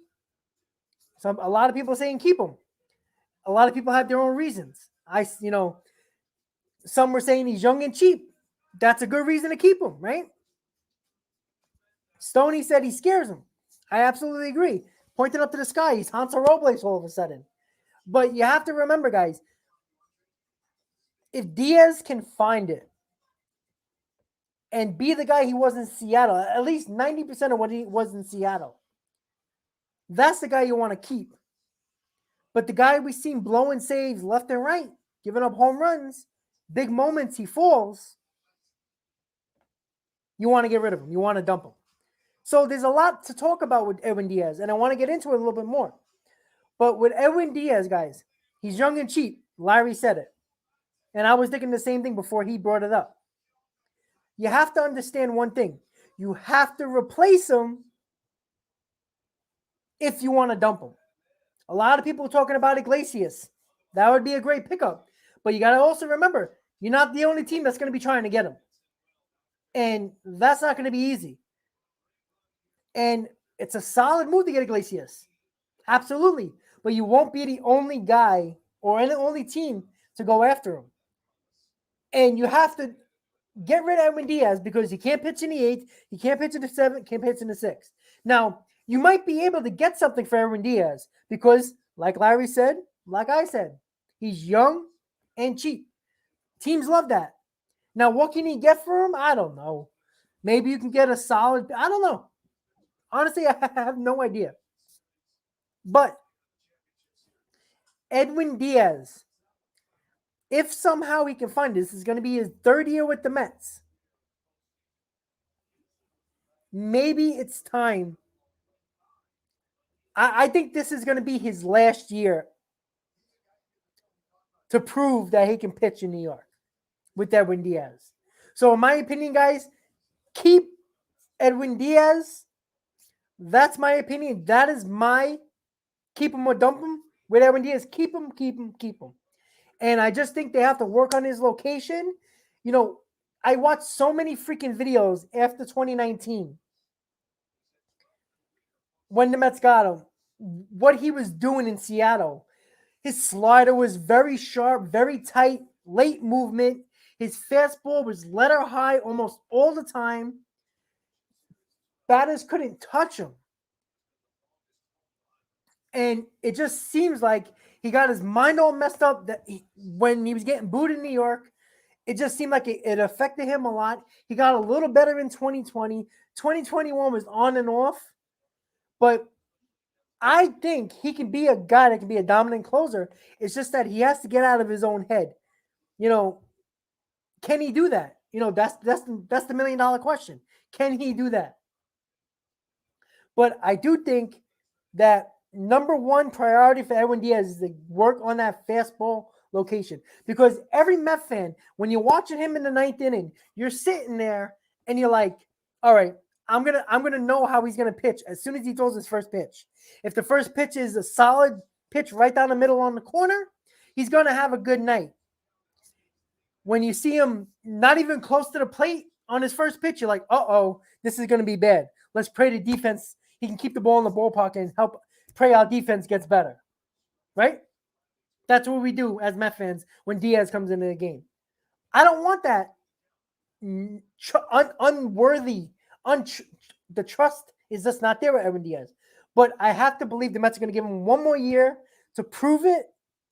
A lot of people saying keep him. A lot of people have their own reasons. Some were saying he's young and cheap. That's a good reason to keep him, right? Stoney said he scares him. I absolutely agree. Pointing up to the sky, he's Hansel Robles all of a sudden. But you have to remember, guys, if Diaz can find it and be the guy he was in Seattle, at least 90% of what he was in Seattle, that's the guy you want to keep. But the guy we've seen blowing saves left and right, giving up home runs, big moments, he falls. You want to get rid of him. You want to dump him. So there's a lot to talk about with Edwin Diaz, and I want to get into it a little bit more. But with Edwin Diaz, guys, he's young and cheap. Larry said it. And I was thinking the same thing before he brought it up. You have to understand one thing. You have to replace him if you want to dump him. A lot of people are talking about Iglesias. That would be a great pickup. But you got to also remember, you're not the only team that's going to be trying to get him. And that's not going to be easy. And it's a solid move to get Iglesias. Absolutely. But you won't be the only guy or the only team to go after him. And you have to get rid of Edwin Diaz because he can't pitch in the 8th, he can't pitch in the 7th, can't pitch in the 6th. Now, you might be able to get something for Edwin Diaz because, like Larry said, like I said, he's young and cheap. Teams love that. Now, what can he get for him? I don't know. Maybe you can get a solid, I don't know. Honestly, I have no idea. But Edwin Diaz, if somehow he can find this is going to be his 3rd year with the Mets. Maybe it's time. I think this is going to be his last year to prove that he can pitch in New York with Edwin Diaz. So in my opinion, guys, keep Edwin Diaz. That's my opinion. That is my keep him or dump him with Edwin Diaz. Keep him, keep him, keep him. And I just think they have to work on his location. You know, I watched so many freaking videos after 2019 when the Mets got him, what he was doing in Seattle. His slider was very sharp, very tight, late movement. His fastball was letter high almost all the time. Batters couldn't touch him. And it just seems like he got his mind all messed up that when he was getting booed in New York. It just seemed like it affected him a lot. He got a little better in 2020. 2021 was on and off. But I think he can be a guy that can be a dominant closer. It's just that he has to get out of his own head. You know, can he do that? You know, that's the $1 million question. Can he do that? But I do think that number one priority for Edwin Diaz is to work on that fastball location. Because every Met fan, when you're watching him in the 9th inning, you're sitting there and you're like, all right, I'm gonna know how he's gonna pitch as soon as he throws his first pitch. If the first pitch is a solid pitch right down the middle on the corner, he's gonna have a good night. When you see him not even close to the plate on his first pitch, you're like, uh-oh, this is gonna be bad. Let's pray the defense, he can keep the ball in the ballpark and help pray our defense gets better. Right? That's what we do as Met fans when Diaz comes into the game. I don't want that unworthy. The trust is just not there with Edwin Diaz. But I have to believe the Mets are going to give him one more year to prove it.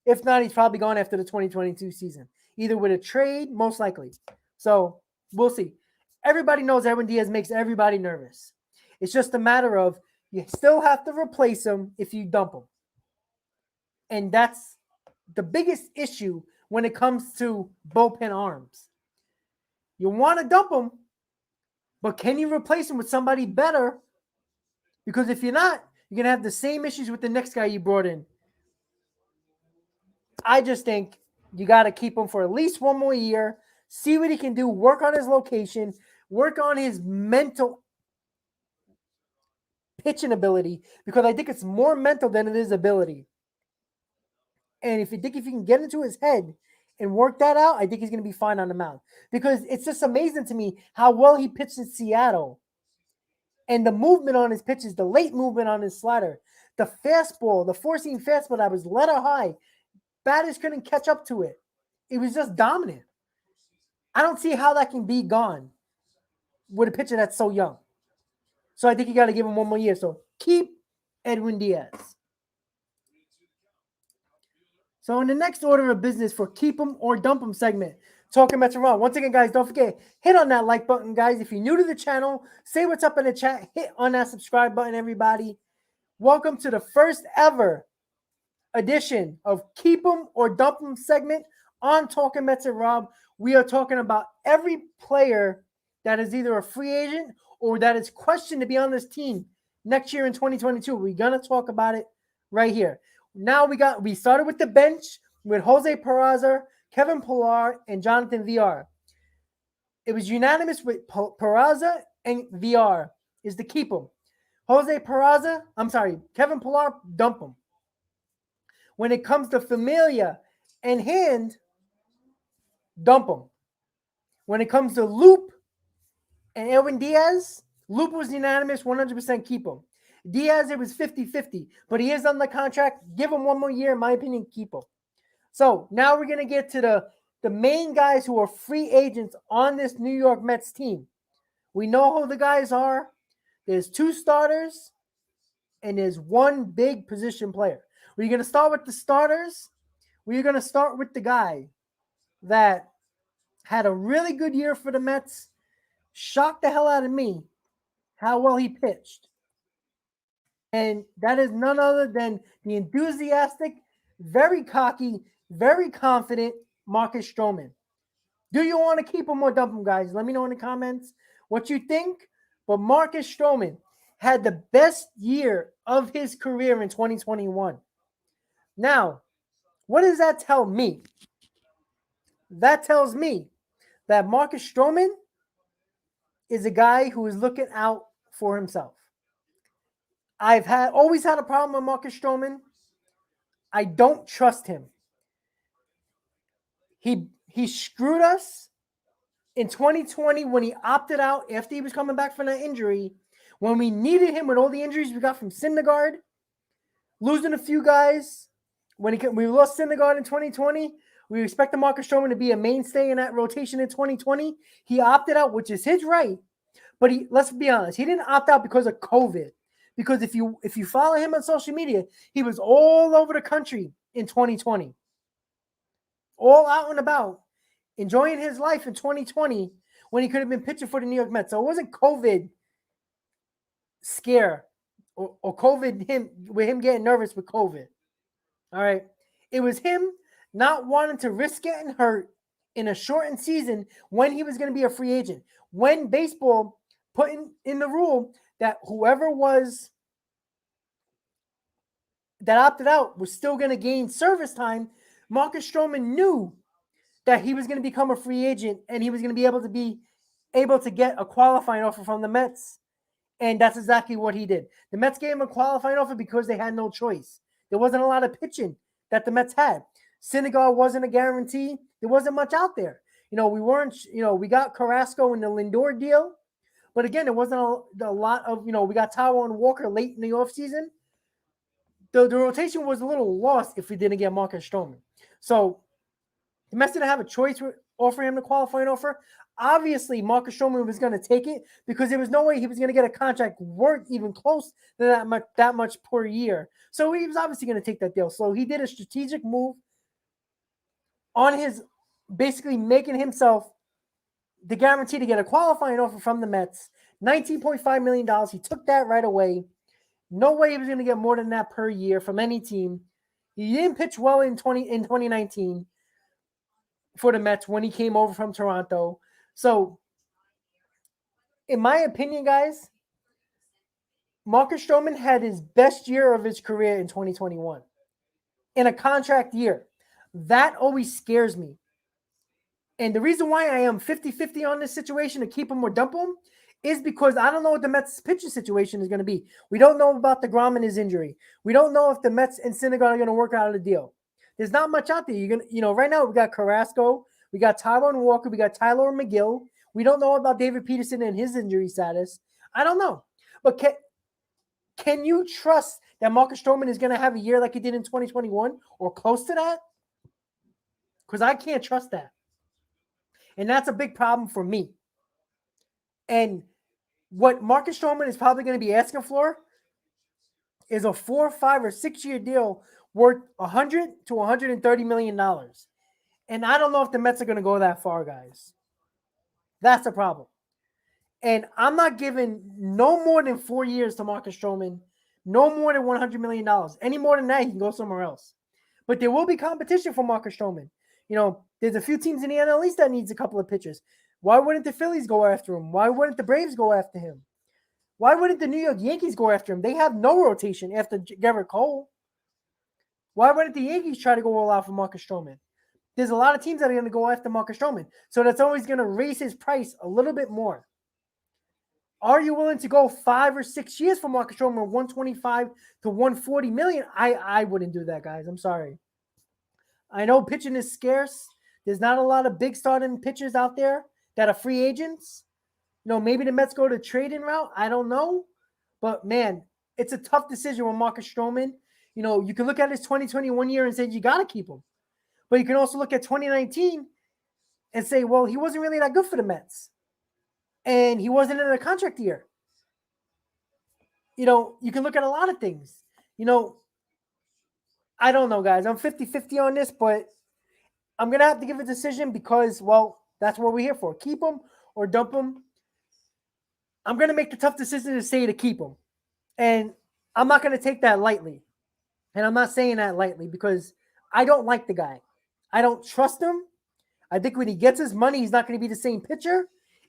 If not, he's probably gone after the 2022 season, either with a trade, most likely. So we'll see. Everybody knows Edwin Diaz makes everybody nervous. It's just a matter of you still have to replace him if you dump him. And that's the biggest issue when it comes to bullpen arms. You want to dump him, but can you replace him with somebody better? Because if you're not, you're going to have the same issues with the next guy you brought in. I just think you got to keep him for at least one more year, see what he can do, work on his location, work on his mental pitching ability, because I think it's more mental than it is ability. And if you can get into his head and work that out, I think he's going to be fine on the mound. Because it's just amazing to me how well he pitched in Seattle. And the movement on his pitches, the late movement on his slider, the fastball, the four-seam fastball that was letter high, batters couldn't catch up to it. It was just dominant. I don't see how that can be gone with a pitcher that's so young. So I think you got to give him one more year. So keep Edwin Diaz. So in the next order of business for keep him or dump him segment, Talkin Mets are on. Once again, guys, don't forget, hit on that like button, guys. If you're new to the channel, say what's up in the chat. Hit on that subscribe button, everybody. Welcome to the first ever edition of Keep 'em or Dump 'em segment on Talkin Mets and Rob. We are talking about every player that is either a free agent or that is questioned to be on this team next year in 2022. We're going to talk about it right here. Now we started with the bench with Jose PERAZA, Kevin Pillar, and Jonathan Villar. It was unanimous with PERAZA and Villar is to keep him. Kevin Pillar, dump him. When it comes to Familia and Hand, dump him. When it comes to Loup and Edwin Diaz, Loup was unanimous, 100% keep him. Diaz, it was 50-50, but he is on the contract. Give him one more year, in my opinion, keep him. So now we're going to get to the main guys who are free agents on this New York Mets team. We know who the guys are. There's 2 starters, and there's 1 big position player. We're going to start with the starters. We're going to start with the guy that had a really good year for the Mets. Shocked the hell out of me how well he pitched. And that is none other than the enthusiastic, very cocky, very confident Marcus Stroman. Do you want to keep him or dump him, guys? Let me know in the comments what you think. But Marcus Stroman had the best year of his career in 2021. Now, what does that tell me? That tells me that Marcus Stroman is a guy who is looking out for himself. I've always had a problem with Marcus Stroman. I don't trust him. He screwed us in 2020 when he opted out after he was coming back from that injury. When we needed him with all the injuries we got from Syndergaard, losing a few guys. We lost Syndergaard in 2020. We expected Marcus Stroman to be a mainstay in that rotation in 2020. He opted out, which is his right. But let's be honest, he didn't opt out because of COVID. Because if you follow him on social media, he was all over the country in 2020. All out and about, enjoying his life in 2020 when he could have been pitching for the New York Mets. So it wasn't COVID scare or COVID him getting nervous with COVID. All right. It was him not wanting to risk getting hurt in a shortened season when he was going to be a free agent. When baseball put in the rule that whoever was that opted out was still going to gain service time, Marcus Stroman knew that he was going to become a free agent and he was going to be able to get a qualifying offer from the Mets. And that's exactly what he did. The Mets gave him a qualifying offer because they had no choice. There wasn't a lot of pitching that the Mets had. Syndergaard wasn't a guarantee. There wasn't much out there. We got Carrasco in the Lindor deal. But again, it wasn't a lot of, we got Taijuan Walker late in the offseason. The rotation was a little lost if we didn't get Marcus Stroman. So the Mets didn't have a choice to offer him the qualifying offer. Obviously, Marcus Stroman was going to take it because there was no way he was going to get a contract worth even close to that much per year. So he was obviously going to take that deal. So he did a strategic move on his basically making himself the guarantee to get a qualifying offer from the Mets. $19.5 million. He took that right away. No way he was going to get more than that per year from any team. He didn't pitch well in 2019 for the Mets when he came over from Toronto. So, in my opinion, guys, Marcus Stroman had his best year of his career in 2021 in a contract year. That always scares me. And the reason why I am 50-50 on this situation to keep him or dump him is because I don't know what the Mets pitching situation is going to be. We don't know about DeGrom and his injury. We don't know if the Mets and Syndergaard are going to work out a deal. There's not much out there. Right now we got Carrasco, we got Taijuan Walker, we got Tyler McGill. We don't know about David Peterson and his injury status. I don't know. But can you trust that Marcus Stroman is going to have a year like he did in 2021 or close to that? Because I can't trust that. And that's a big problem for me. And what Marcus Stroman is probably going to be asking for is a 4, 5, or 6 year deal worth $100 to $130 million. And I don't know if the Mets are going to go that far, guys. That's the problem. And I'm not giving no more than 4 years to Marcus Stroman No more than $100 million. Any more than that, he can go somewhere else. But there will be competition for Marcus Stroman. There's a few teams in the NL East that needs a couple of pitchers. Why wouldn't the Phillies go after him? Why wouldn't the Braves go after him? Why wouldn't the New York Yankees go after him? They have no rotation after Gerrit Cole. Why wouldn't the Yankees try to go all out for Marcus Stroman? There's a lot of teams that are going to go after Marcus Stroman. So that's always going to raise his price a little bit more. Are you willing to go 5 or 6 years for Marcus Stroman, 125 to 140 million? I wouldn't do that, guys. I'm sorry. I know pitching is scarce. There's not a lot of big starting pitchers out there that are free agents. Maybe the Mets go to trading route. I don't know. But, man, it's a tough decision with Marcus Stroman. You can look at his 2021 year and say you got to keep him. But you can also look at 2019 and say, well, he wasn't really that good for the Mets. And he wasn't in a contract year. You can look at a lot of things. I don't know, guys. I'm 50-50 on this, but I'm going to have to give a decision because, well, that's what we're here for. Keep him or dump him. I'm going to make the tough decision to say to keep him. And I'm not going to take that lightly. And I'm not saying that lightly because I don't like the guy. I don't trust him. I think when he gets his money, he's not going to be the same pitcher.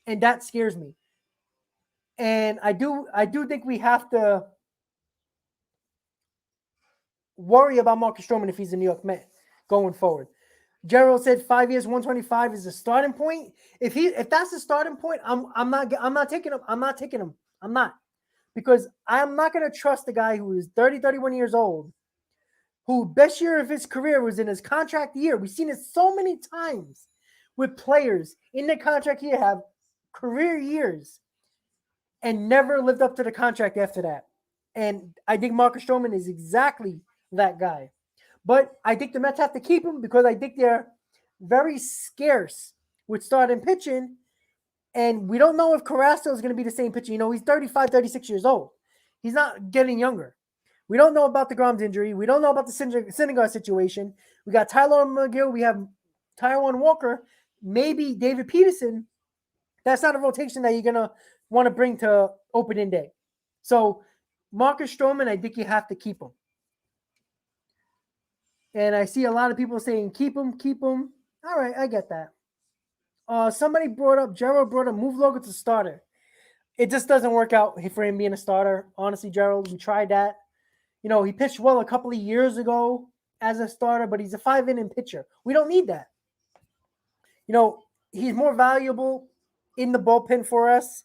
And that scares me. And I do think we have to worry about Marcus Stroman if he's a New York Met going forward. Gerald said 5 years, 125 is the starting point. If that's the starting point, I'm not taking him. I'm not taking him. I'm not. Because I'm not going to trust a guy who is 30, 31 years old, who best year of his career was in his contract year. We've seen it so many times with players in their contract year have career years and never lived up to the contract after that. And I think Marcus Stroman is exactly that guy. But I think the Mets have to keep him because I think they're very scarce with starting pitching. And we don't know if Carrasco is going to be the same pitcher. He's 35, 36 years old. He's not getting younger. We don't know about the Grom's injury. We don't know about the Syndergaard situation. We got Tyler McGill. We have Taijuan Walker. Maybe David Peterson. That's not a rotation that you're going to want to bring to opening day. So Marcus Stroman, I think you have to keep him. And I see a lot of people saying, keep him. All right, I get that. Gerald brought up move Logan to starter. It just doesn't work out for him being a starter. Honestly, Gerald, we tried that. He pitched well a couple of years ago as a starter, but he's a 5-inning pitcher. We don't need that. He's more valuable in the bullpen for us.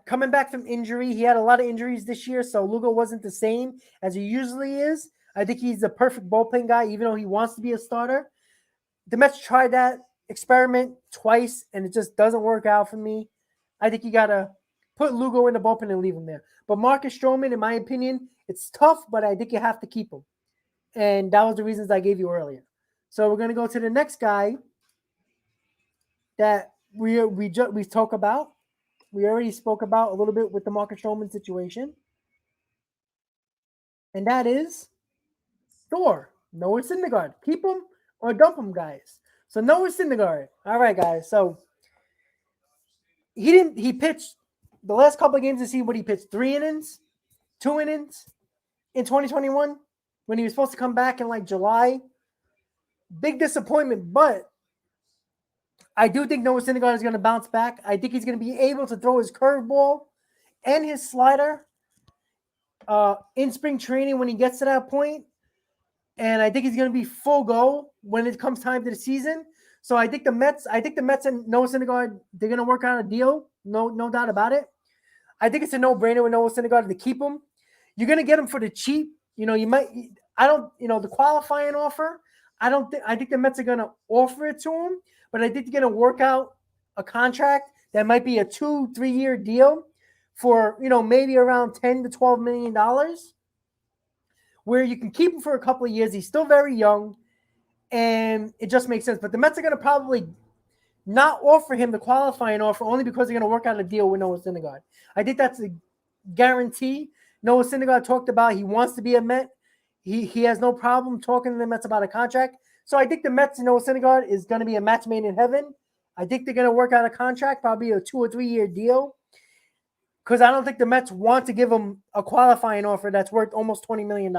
Coming back from injury, he had a lot of injuries this year, so Lugo wasn't the same as he usually is. I think he's the perfect bullpen guy, even though he wants to be a starter. The Mets tried that experiment twice, and it just doesn't work out for me. I think you got to put Lugo in the bullpen and leave him there. But Marcus Stroman, in my opinion, it's tough, but I think you have to keep him. And that was the reasons I gave you earlier. So we're going to go to the next guy that we talk about. We already spoke about a little bit with the Marcus Stroman situation. And that is Thor, Noah Syndergaard. Keep him or dump him, guys. So Noah Syndergaard. All right, guys. So he pitched the last couple of games to see what he pitched. 3 innings, 2 innings in 2021 when he was supposed to come back in like July. Big disappointment, but I do think Noah Syndergaard is going to bounce back. I think he's going to be able to throw his curveball and his slider in spring training when he gets to that point. And I think he's going to be full go when it comes time to the season. So I think the Mets and Noah Syndergaard, they're going to work on a deal. No doubt about it. I think it's a no-brainer with Noah Syndergaard to keep him. You're going to get him for the cheap. The qualifying offer, I think the Mets are going to offer it to him, but I think they're going to work out a contract that might be a 2-3 year deal for, maybe around $10 to $12 million, where you can keep him for a couple of years. He's still very young, and it just makes sense. But the Mets are going to probably not offer him the qualifying offer only because they're going to work out a deal with Noah Syndergaard. I think that's a guarantee. Noah Syndergaard talked about he wants to be a Met. He has no problem talking to the Mets about a contract. So I think the Mets and Noah Syndergaard is going to be a match made in heaven. I think they're going to work out a contract, probably a 2 or 3 year deal. because I don't think the Mets want to give him a qualifying offer that's worth almost $20 million.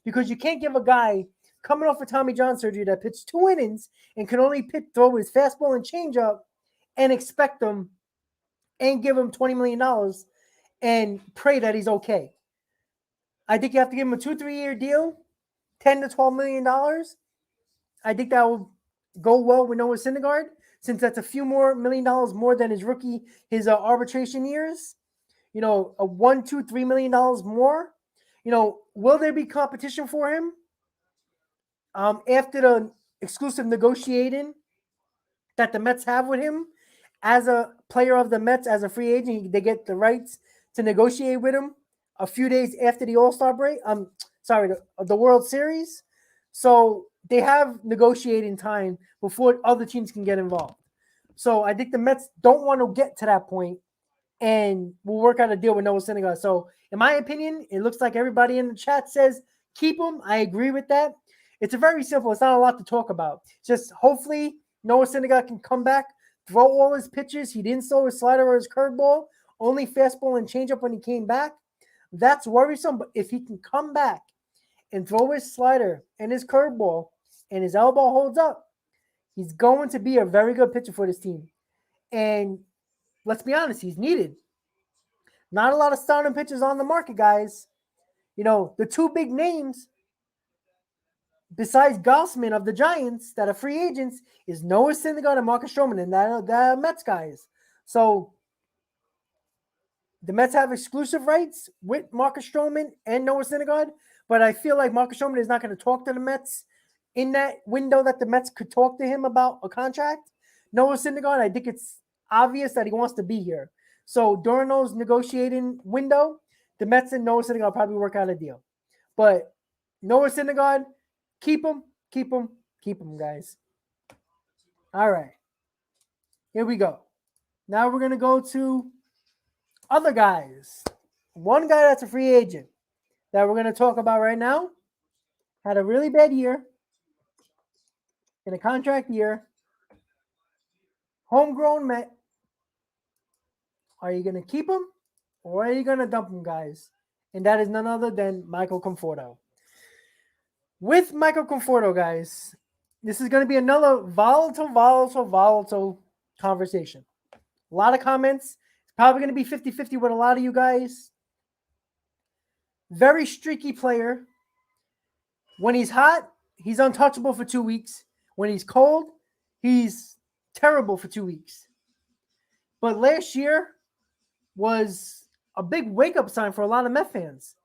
Because you can't give a guy coming off of Tommy John surgery that pitched 2 innings and can only throw his fastball and changeup and expect him and give him $20 million and pray that he's okay. I think you have to give him a 2-3 year deal, $10 to $12 million. I think that will go well with Noah Syndergaard, since that's a few more $1 million more than his arbitration years. A $1, $2, $3 million more. Will there be competition for him? After the exclusive negotiating that the Mets have with him as a player of the Mets, as a free agent, they get the rights to negotiate with him a few days after the All-Star break. The World Series. So they have negotiating time before other teams can get involved. So I think the Mets don't want to get to that point and we'll work out a deal with Noah Syndergaard. So in my opinion, it looks like everybody in the chat says keep him. I agree with that. It's very simple. It's not a lot to talk about. Just hopefully Noah Syndergaard can come back, throw all his pitches. He didn't throw his slider or his curveball, only fastball and changeup when he came back. That's worrisome. But if he can come back and throw his slider and his curveball and his elbow holds up, he's going to be a very good pitcher for this team. And let's be honest, he's needed. Not a lot of starting pitchers on the market, guys. The two big names besides Gossman of the Giants that are free agents is Noah Syndergaard and Marcus Stroman, and the Mets guys. So the Mets have exclusive rights with Marcus Stroman and Noah Syndergaard, but I feel like Marcus Stroman is not going to talk to the Mets in that window that the Mets could talk to him about a contract. Noah Syndergaard, I think it's obvious that he wants to be here. So during those negotiating window, the Mets and Noah Syndergaard probably work out a deal. But Noah Syndergaard, keep him, guys. All right. Here we go. Now we're going to go to other guys. One guy that's a free agent that we're going to talk about right now had a really bad year in a contract year. Homegrown Met. Are you going to keep him or are you going to dump him, guys? And that is none other than Michael Conforto. With Michael Conforto, guys, this is going to be another volatile conversation. A lot of comments. It's probably going to be 50-50 with a lot of you guys. Very streaky player. When he's hot, he's untouchable for 2 weeks. When he's cold, he's terrible for 2 weeks. But last year was a big wake-up sign for a lot of Met fans.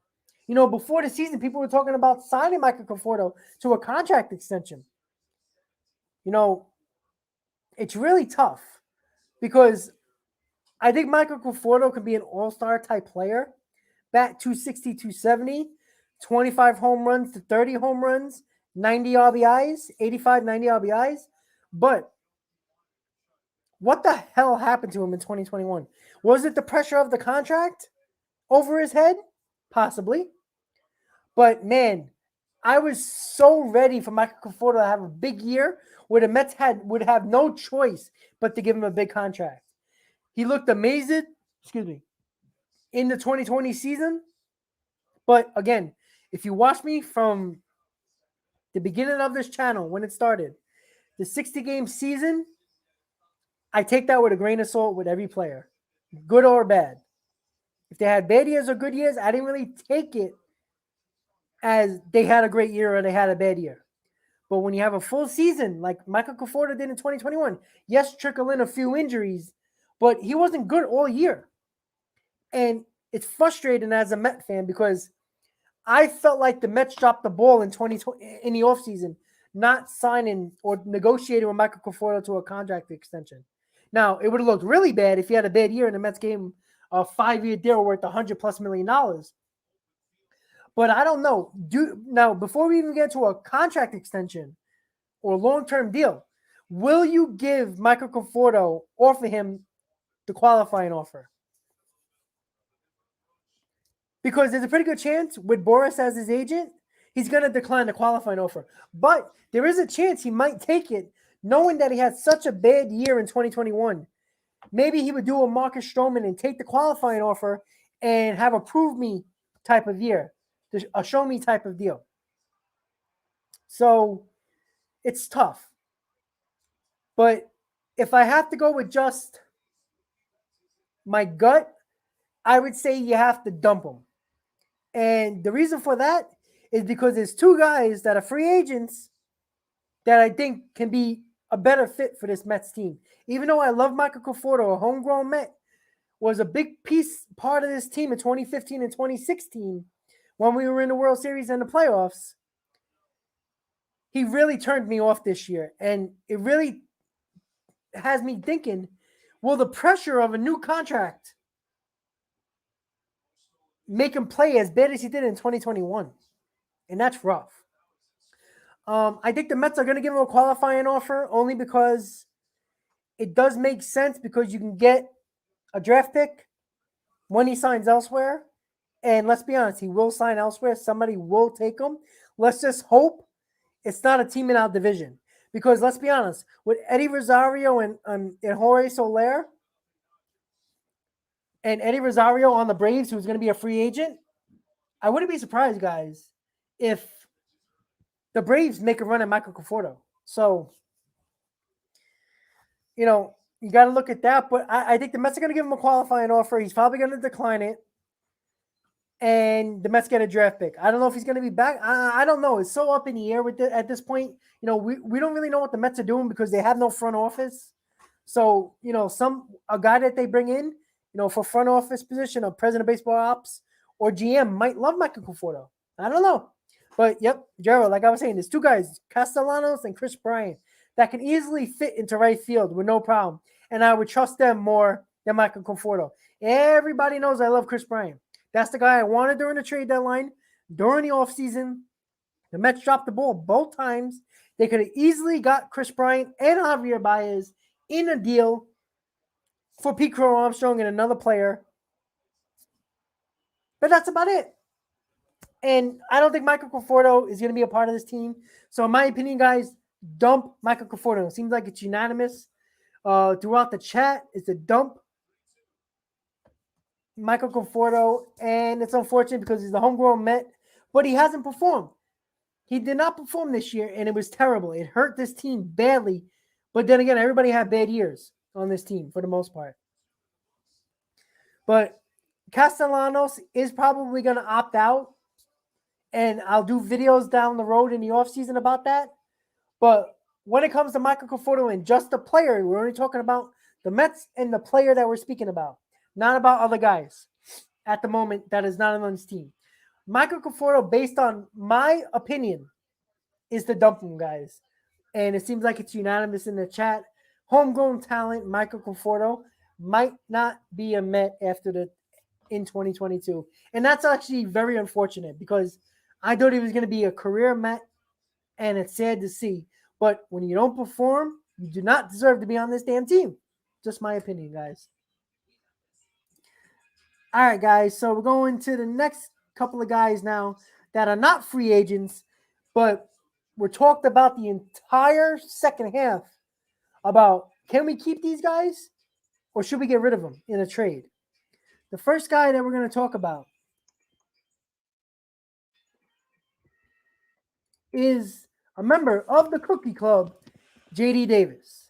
Before the season, people were talking about signing Michael Conforto to a contract extension. It's really tough because I think Michael Conforto could be an all-star type player. Bat 260, 270, 25 home runs to 30 home runs, 90 RBIs, 85, 90 RBIs. But what the hell happened to him in 2021? Was it the pressure of the contract over his head? Possibly. But, man, I was so ready for Michael Conforto to have a big year where the Mets would have no choice but to give him a big contract. He looked amazing, in the 2020 season. But, again, if you watch me from the beginning of this channel when it started, the 60-game season, I take that with a grain of salt with every player, good or bad. If they had bad years or good years, I didn't really take it as they had a great year or they had a bad year. But when you have a full season like Michael Conforto did in 2021, yes, trickle in a few injuries, but he wasn't good all year. And it's frustrating as a Met fan because I felt like the Mets dropped the ball in the offseason, not signing or negotiating with Michael Conforto to a contract extension. Now, it would have looked really bad if he had a bad year and the Mets gave him a 5-year deal worth $100+ million. But I don't know. Now, before we even get to a contract extension or long-term deal, will you give Michael Conforto, offer him the qualifying offer? Because there's a pretty good chance with Boris as his agent, he's going to decline the qualifying offer. But there is a chance he might take it, knowing that he had such a bad year in 2021. maybe he would do a Marcus Stroman and take the qualifying offer and have a prove me type of year, a show me type of deal. So it's tough. But if I have to go with just my gut, I would say you have to dump him. And the reason for that is because there's two guys that are free agents that I think can be a better fit for this Mets team. Even though I love Michael Conforto, a homegrown Met, was a big part of this team in 2015 and 2016 when we were in the World Series and the playoffs. He really turned me off this year. And it really has me thinking, will the pressure of a new contract make him play as bad as he did in 2021? And that's rough. I think the Mets are going to give him a qualifying offer only because it does make sense, because you can get a draft pick when he signs elsewhere. And let's be honest, he will sign elsewhere. Somebody will take him. Let's just hope it's not a team in our division. Because let's be honest, with Eddie Rosario and Jorge Soler, and Eddie Rosario on the Braves, who's going to be a free agent, I wouldn't be surprised, guys, if the Braves make a run at Michael Conforto. So, you got to look at that. But I think the Mets are going to give him a qualifying offer. He's probably going to decline it. And the Mets get a draft pick. I don't know if he's going to be back. I don't know. It's so up in the air at this point. We don't really know what the Mets are doing because they have no front office. So, a guy that they bring in, for front office position of president of baseball ops or GM might love Michael Conforto. I don't know. But, yep, Gerald, like I was saying, there's two guys, Castellanos and Chris Bryant, that can easily fit into right field with no problem. And I would trust them more than Michael Conforto. Everybody knows I love Chris Bryant. That's the guy I wanted during the trade deadline, during the offseason. The Mets dropped the ball both times. They could have easily got Chris Bryant and Javier Baez in a deal for Pete Crow Armstrong and another player. But that's about it. And I don't think Michael Conforto is going to be a part of this team. So in my opinion, guys, dump Michael Conforto. It seems like it's unanimous throughout the chat. It's a dump Michael Conforto, and it's unfortunate because he's the homegrown Met, but he hasn't performed. He did not perform this year, and it was terrible. It hurt this team badly, but then again, everybody had bad years on this team for the most part. But Castellanos is probably going to opt out, and I'll do videos down the road in the offseason about that. But when it comes to Michael Conforto and just the player, we're only talking about the Mets and the player that we're speaking about. Not about other guys at the moment that is not on this team. Michael Conforto, based on my opinion, is the dump him, guys. And it seems like it's unanimous in the chat. Homegrown talent, Michael Conforto, might not be a Met in 2022. And that's actually very unfortunate because I thought he was going to be a career Met, and it's sad to see. But when you don't perform, you do not deserve to be on this damn team. Just my opinion, guys. All right, guys, so we're going to the next couple of guys now that are not free agents, but we're talked about the entire second half about, can we keep these guys or should we get rid of them in a trade? The first guy that we're going to talk about is a member of the Cookie Club, J.D. Davis.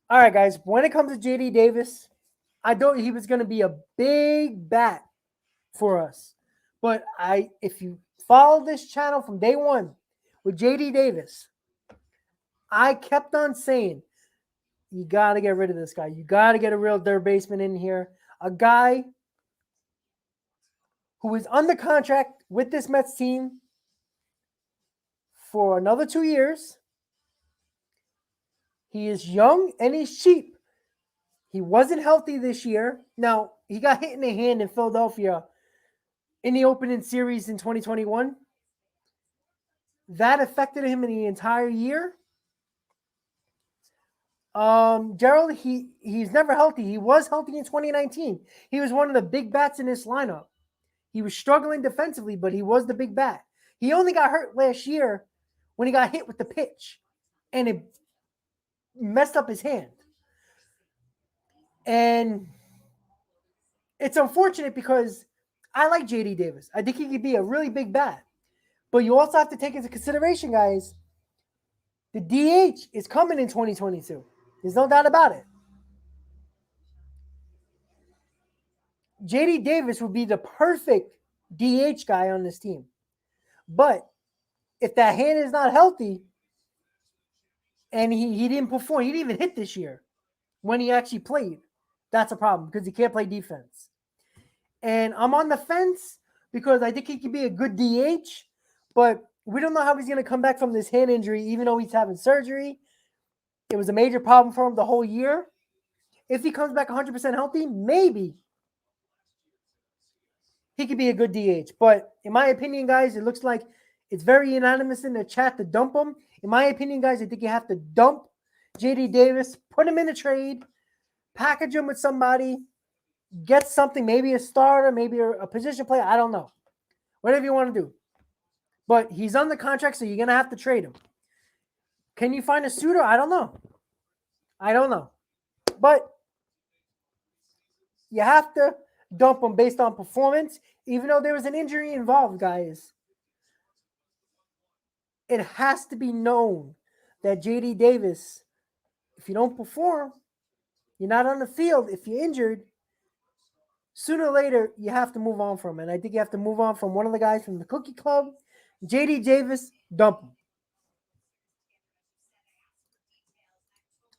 All right, guys, when it comes to J.D. Davis, I thought he was going to be a big bat for us. But if you follow this channel from day one with J.D. Davis, I kept on saying, you got to get rid of this guy. You got to get a real third baseman in here. A guy who is under contract with this Mets team for another 2 years. He is young and he's cheap. He wasn't healthy this year. Now, he got hit in the hand in Philadelphia in the opening series in 2021. That affected him in the entire year. Gerald, he's never healthy. He was healthy in 2019. He was one of the big bats in this lineup. He was struggling defensively, but he was the big bat. He only got hurt last year when he got hit with the pitch. And it messed up his hand. And it's unfortunate because I like JD Davis. I think he could be a really big bat. But you also have to take into consideration, guys, the DH is coming in 2022. There's no doubt about it. JD Davis would be the perfect DH guy on this team. But if that hand is not healthy and he didn't perform, he didn't even hit this year when he actually played, that's a problem because he can't play defense. And I'm on the fence because I think he could be a good DH, but we don't know how he's going to come back from this hand injury, even though he's having surgery. It was a major problem for him the whole year. If he comes back 100% healthy, maybe he could be a good DH. But in my opinion, guys, it looks like it's very unanimous in the chat to dump him. In my opinion, guys, I think you have to dump JD Davis, put him in a trade, package him with somebody, get something, maybe a starter, maybe a position player. I don't know. Whatever you want to do. But he's on the contract, so you're going to have to trade him. Can you find a suitor? I don't know. But you have to dump him based on performance, even though there was an injury involved, guys. It has to be known that JD Davis, if you don't perform, you're not on the field, if you're injured, sooner or later, you have to move on from him. And I think you have to move on from one of the guys from the Cookie Club. JD Davis, dump him.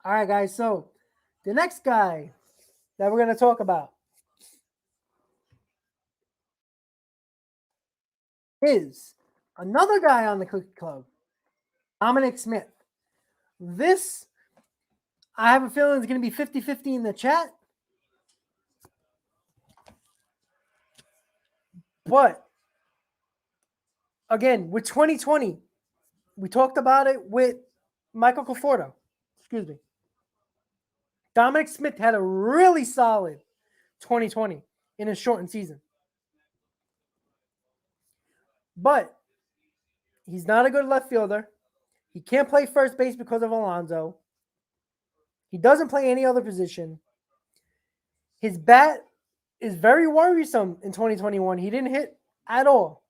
All right, guys. So the next guy that we're going to talk about is another guy on the Cookie Club, Dominic Smith. This, I have a feeling, is going to be 50-50 in the chat. But again, with 2020, we talked about it with Michael Conforto. Excuse me. Dominic Smith had a really solid 2020 in a shortened season. But he's not a good left fielder. He can't play first base because of Alonso. He doesn't play any other position. His bat is very worrisome in 2021. He didn't hit at all.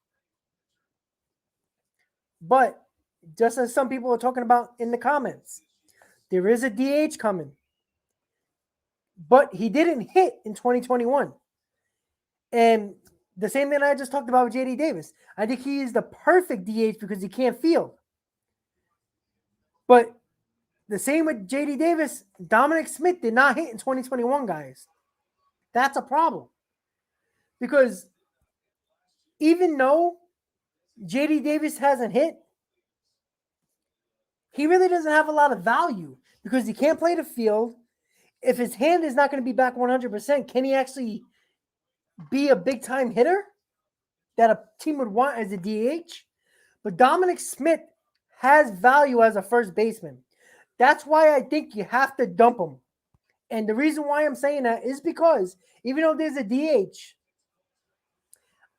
But just as some people are talking about in the comments, there is a DH coming. But he didn't hit in 2021. And the same thing I just talked about with JD Davis. I think he is the perfect DH because he can't field. But the same with JD Davis, Dominic Smith did not hit in 2021, guys. That's a problem. Because even though JD Davis hasn't hit, he really doesn't have a lot of value because he can't play the field. If his hand is not going to be back 100%, can he actually be a big-time hitter that a team would want as a DH? But Dominic Smith has value as a first baseman. That's why I think you have to dump him. And the reason why I'm saying that is because even though there's a DH,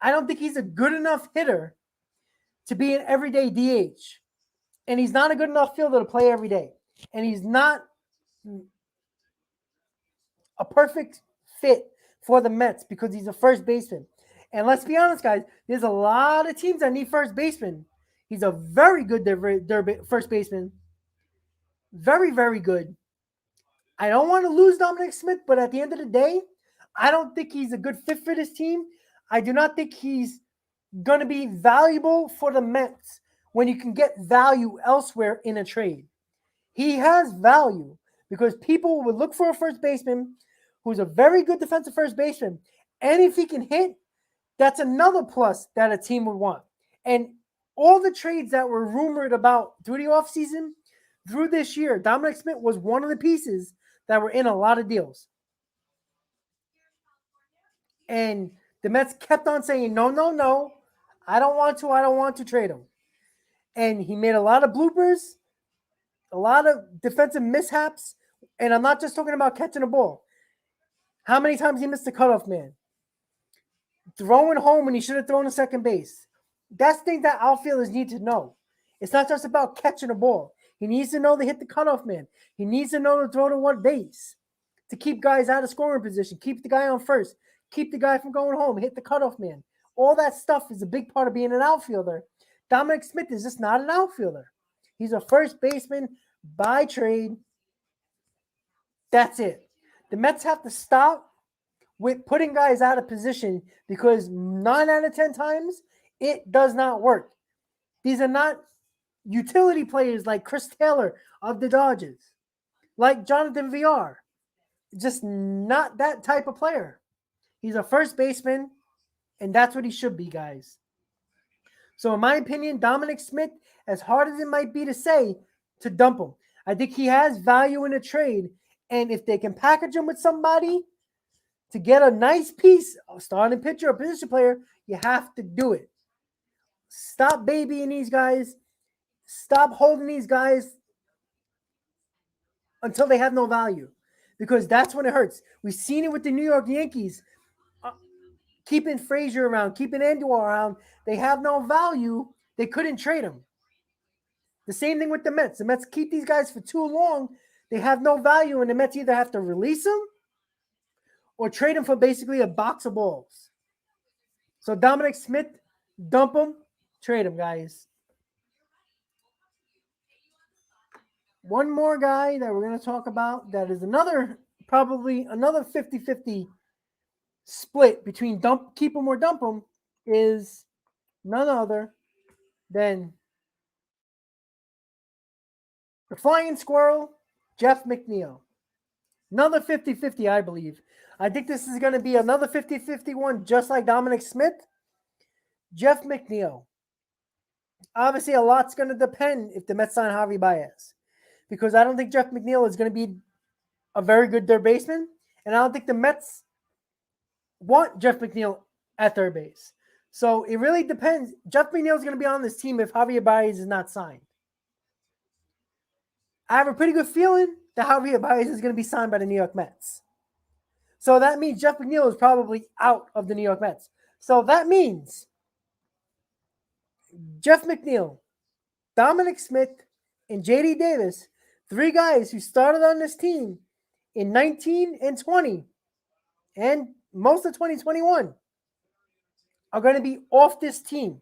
I don't think he's a good enough hitter to be an everyday DH. And he's not a good enough fielder to play every day. And he's not a perfect fit for the Mets because he's a first baseman. And let's be honest, guys, there's a lot of teams that need first baseman. He's a very good first baseman. Very, very good. I don't want to lose Dominic Smith, but at the end of the day, I don't think he's a good fit for this team. I do not think he's going to be valuable for the Mets when you can get value elsewhere in a trade. He has value because people would look for a first baseman who's a very good defensive first baseman. And if he can hit, that's another plus that a team would want. And all the trades that were rumored about through the offseason, through this year, Dominic Smith was one of the pieces that were in a lot of deals. And the Mets kept on saying, no, I don't want to trade him. And he made a lot of bloopers, a lot of defensive mishaps. And I'm not just talking about catching a ball. How many times he missed the cutoff man? Throwing home when he should have thrown to second base. That's things that outfielders need to know. It's not just about catching a ball. He needs to know to hit the cutoff man. He needs to know to throw to what base to keep guys out of scoring position, keep the guy on first, keep the guy from going home, hit the cutoff man. All that stuff is a big part of being an outfielder. Dominic Smith is just not an outfielder. He's a first baseman by trade. That's it. The Mets have to stop with putting guys out of position because 9 out of 10 times it does not work. These are not utility players like Chris Taylor of the Dodgers, like Jonathan Villar. Just not that type of player. He's a first baseman, and that's what he should be, guys. So in my opinion, Dominic Smith, as hard as it might be to say, to dump him. I think he has value in a trade, and if they can package him with somebody to get a nice piece, a starting pitcher or position player, you have to do it. Stop babying these guys. Stop holding these guys until they have no value, because that's when it hurts. We've seen it with the New York Yankees. Keeping Frazier around, keeping Andujar around, they have no value. They couldn't trade them. The same thing with the Mets. The Mets keep these guys for too long. They have no value, and the Mets either have to release them or trade them for basically a box of balls. So Dominic Smith, dump him, trade him, guys. One more guy that we're going to talk about that is probably another 50-50 split between keep him or dump him is none other than the flying squirrel, Jeff Mcneil. Another 50-50, I believe. I think this is going to be another 50-50 one, just like Dominic Smith. Jeff Mcneil. Obviously, a lot's going to depend if the Mets sign Javi Baez, because I don't think Jeff Mcneil is going to be a very good third baseman, and I don't think the Mets want Jeff McNeil at third base. So it really depends. Jeff McNeil is going to be on this team if Javier Baez is not signed. I have a pretty good feeling that Javier Baez is going to be signed by the New York Mets. So that means Jeff McNeil is probably out of the New York Mets. So that means Jeff McNeil, Dominic Smith, and J.D. Davis, 3 guys who started on this team in 19 and 20 and most of 2021 are going to be off this team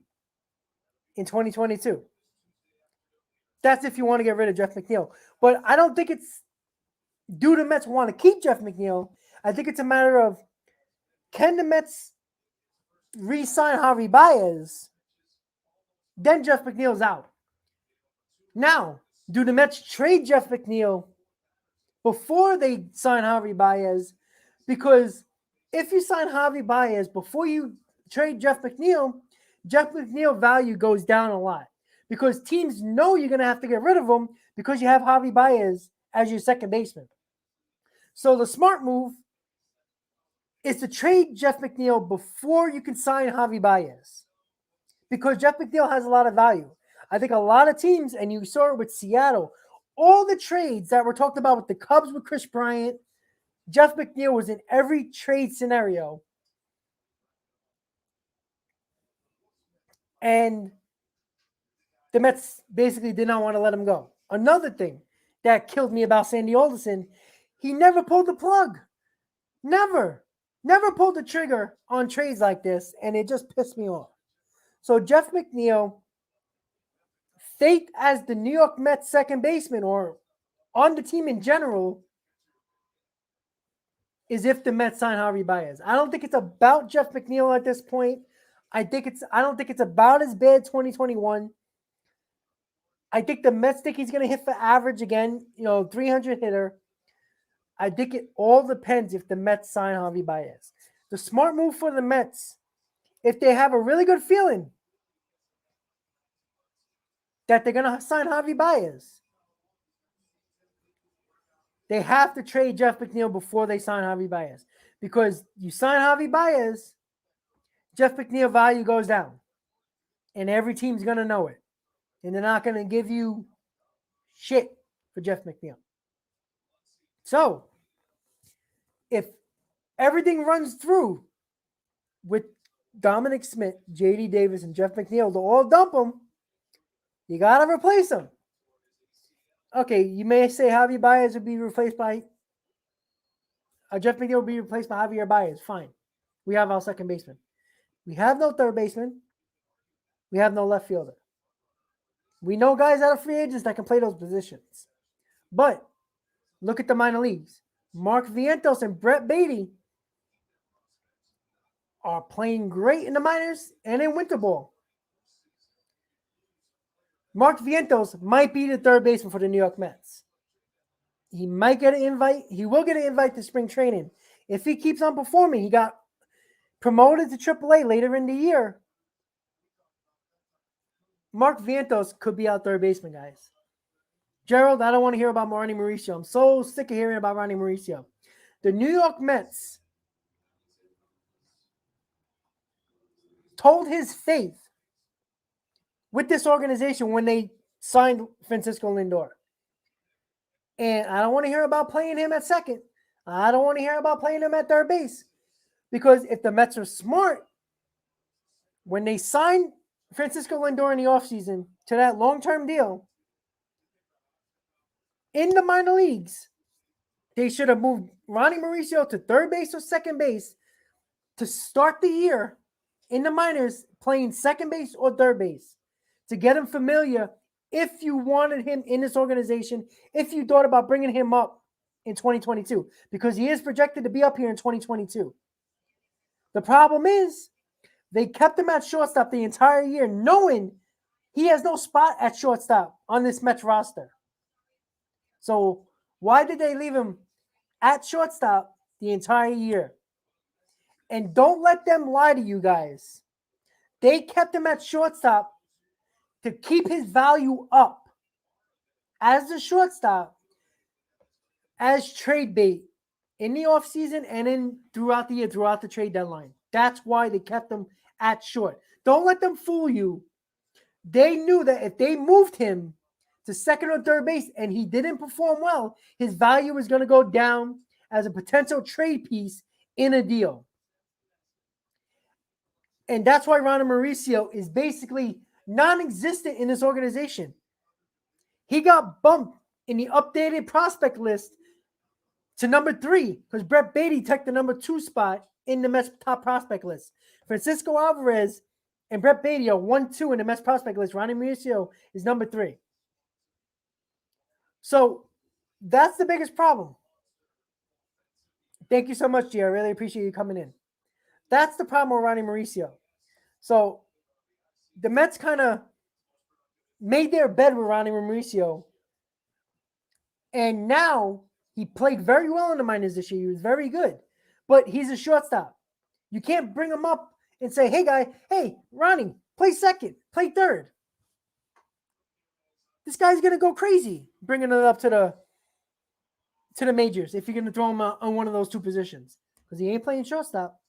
in 2022. That's if you want to get rid of Jeff McNeil. But I don't think it's due to Mets want to keep Jeff McNeil. I think it's a matter of, can the Mets re-sign Javi Baez? Then Jeff McNeil's out. Now, do the Mets trade Jeff McNeil before they sign Javi Baez? Because if you sign Javi Baez before you trade Jeff McNeil value goes down a lot, because teams know you're going to have to get rid of him because you have Javi Baez as your second baseman. So the smart move is to trade Jeff McNeil before you can sign Javi Baez, because Jeff McNeil has a lot of value. I think a lot of teams, and you saw it with Seattle, all the trades that were talked about with the Cubs with Chris Bryant, Jeff McNeil was in every trade scenario. And the Mets basically did not want to let him go. Another thing that killed me about Sandy Alderson, he never pulled the plug. Never pulled the trigger on trades like this, and it just pissed me off. So Jeff McNeil, fate as the New York Mets second baseman or on the team in general, is if the Mets sign Javi Baez. I don't think it's about Jeff McNeil at this point. I don't think it's about as bad 2021. I think the Mets think he's going to hit for average again, 300 hitter. I think it all depends if the Mets sign Javi Baez. The smart move for the Mets, if they have a really good feeling that they're going to sign Javi Baez, they have to trade Jeff McNeil before they sign Javi Baez. Because you sign Javi Baez, Jeff McNeil value goes down. And every team's going to know it. And they're not going to give you shit for Jeff McNeil. So, if everything runs through with Dominic Smith, J.D. Davis, and Jeff McNeil to all dump them, you got to replace them. Okay, you may say Javier Baez would be replaced by Jeff McNeil will be replaced by Javier Baez. Fine. We have our second baseman. We have no third baseman. We have no left fielder. We know guys that are free agents that can play those positions. But look at the minor leagues. Mark Vientos and Brett Beatty are playing great in the minors and in winter ball. Mark Vientos might be the third baseman for the New York Mets. He might get an invite. He will get an invite to spring training. If he keeps on performing, he got promoted to AAA later in the year. Mark Vientos could be our third baseman, guys. Gerald, I don't want to hear about Ronnie Mauricio. I'm so sick of hearing about Ronnie Mauricio. The New York Mets told his faith with this organization when they signed Francisco Lindor. And I don't want to hear about playing him at second. I don't want to hear about playing him at third base. Because if the Mets are smart, when they signed Francisco Lindor in the offseason to that long-term deal, in the minor leagues, they should have moved Ronnie Mauricio to third base or second base to start the year in the minors playing second base or third base to get him familiar if you wanted him in this organization, if you thought about bringing him up in 2022, because he is projected to be up here in 2022. The problem is they kept him at shortstop the entire year, knowing he has no spot at shortstop on this Mets roster. So why did they leave him at shortstop the entire year? And don't let them lie to you guys. They kept him at shortstop to keep his value up as the shortstop, as trade bait in the offseason and in throughout the year, throughout the trade deadline. That's why they kept him at short. Don't let them fool you. They knew that if they moved him to second or third base and he didn't perform well, his value was going to go down as a potential trade piece in a deal. And that's why Ronnie Mauricio is basically non-existent in this organization. He got bumped in the updated prospect list to number 3 because Brett Beatty took the number 2 spot in the Mets top prospect list. Francisco Alvarez and Brett Beatty are 1-2 in the Mets prospect list. Ronnie Mauricio is number 3. So that's the biggest problem. Thank you so much, G. I really appreciate you coming in. That's the problem with Ronnie Mauricio. So the Mets kind of made their bed with Ronnie Mauricio. And now he played very well in the minors this year. He was very good. But he's a shortstop. You can't bring him up and say, hey, Ronnie, play second, play third. This guy's going to go crazy bringing it up to the majors if you're going to throw him on one of those two positions because he ain't playing shortstop.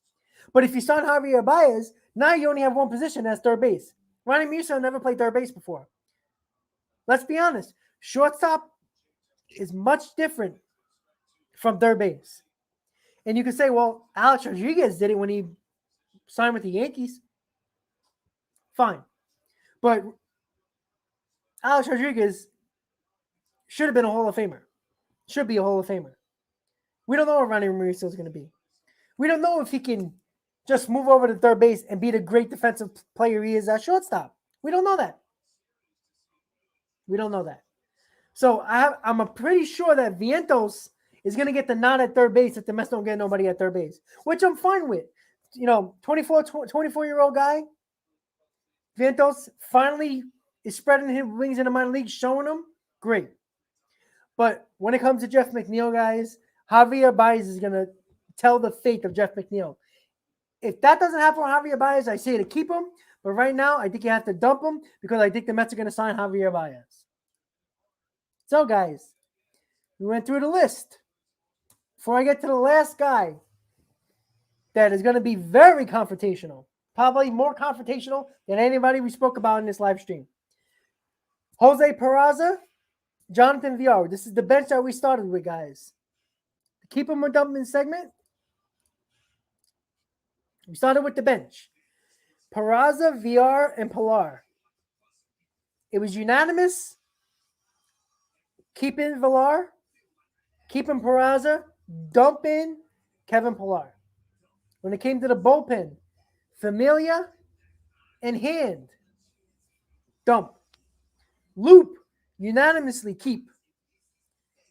But if you sign Javier Baez, now you only have one position, that's third base. Ronnie Mauricio never played third base before. Let's be honest. Shortstop is much different from third base. And you can say, well, Alex Rodriguez did it when he signed with the Yankees. Fine. But Alex Rodriguez should have been a Hall of Famer. Should be a Hall of Famer. We don't know what Ronnie Mauricio is going to be. We don't know if he can just move over to third base and be the great defensive player he is at shortstop. We don't know that. We don't know that. So I'm pretty sure that Vientos is going to get the nod at third base if the Mets don't get nobody at third base, which I'm fine with. 24-year-old guy, Vientos finally is spreading his wings in the minor leagues, showing them, great. But when it comes to Jeff McNeil, guys, Javier Baez is going to tell the fate of Jeff McNeil. If that doesn't happen with Javier Baez, I say to keep him. But right now, I think you have to dump him because I think the Mets are going to sign Javier Baez. So, guys, we went through the list. Before I get to the last guy that is going to be very confrontational, probably more confrontational than anybody we spoke about in this live stream. Jose Peraza, Jonathan Villar. This is the bench that we started with, guys. To keep them a dumping segment, we started with the bench. Peraza, Villar, and Pilar. It was unanimous keeping VILLAR, keeping PERAZA, dumping Kevin Pillar. When it came to the bullpen, Familia and Hand, dump. Loup, unanimously keep.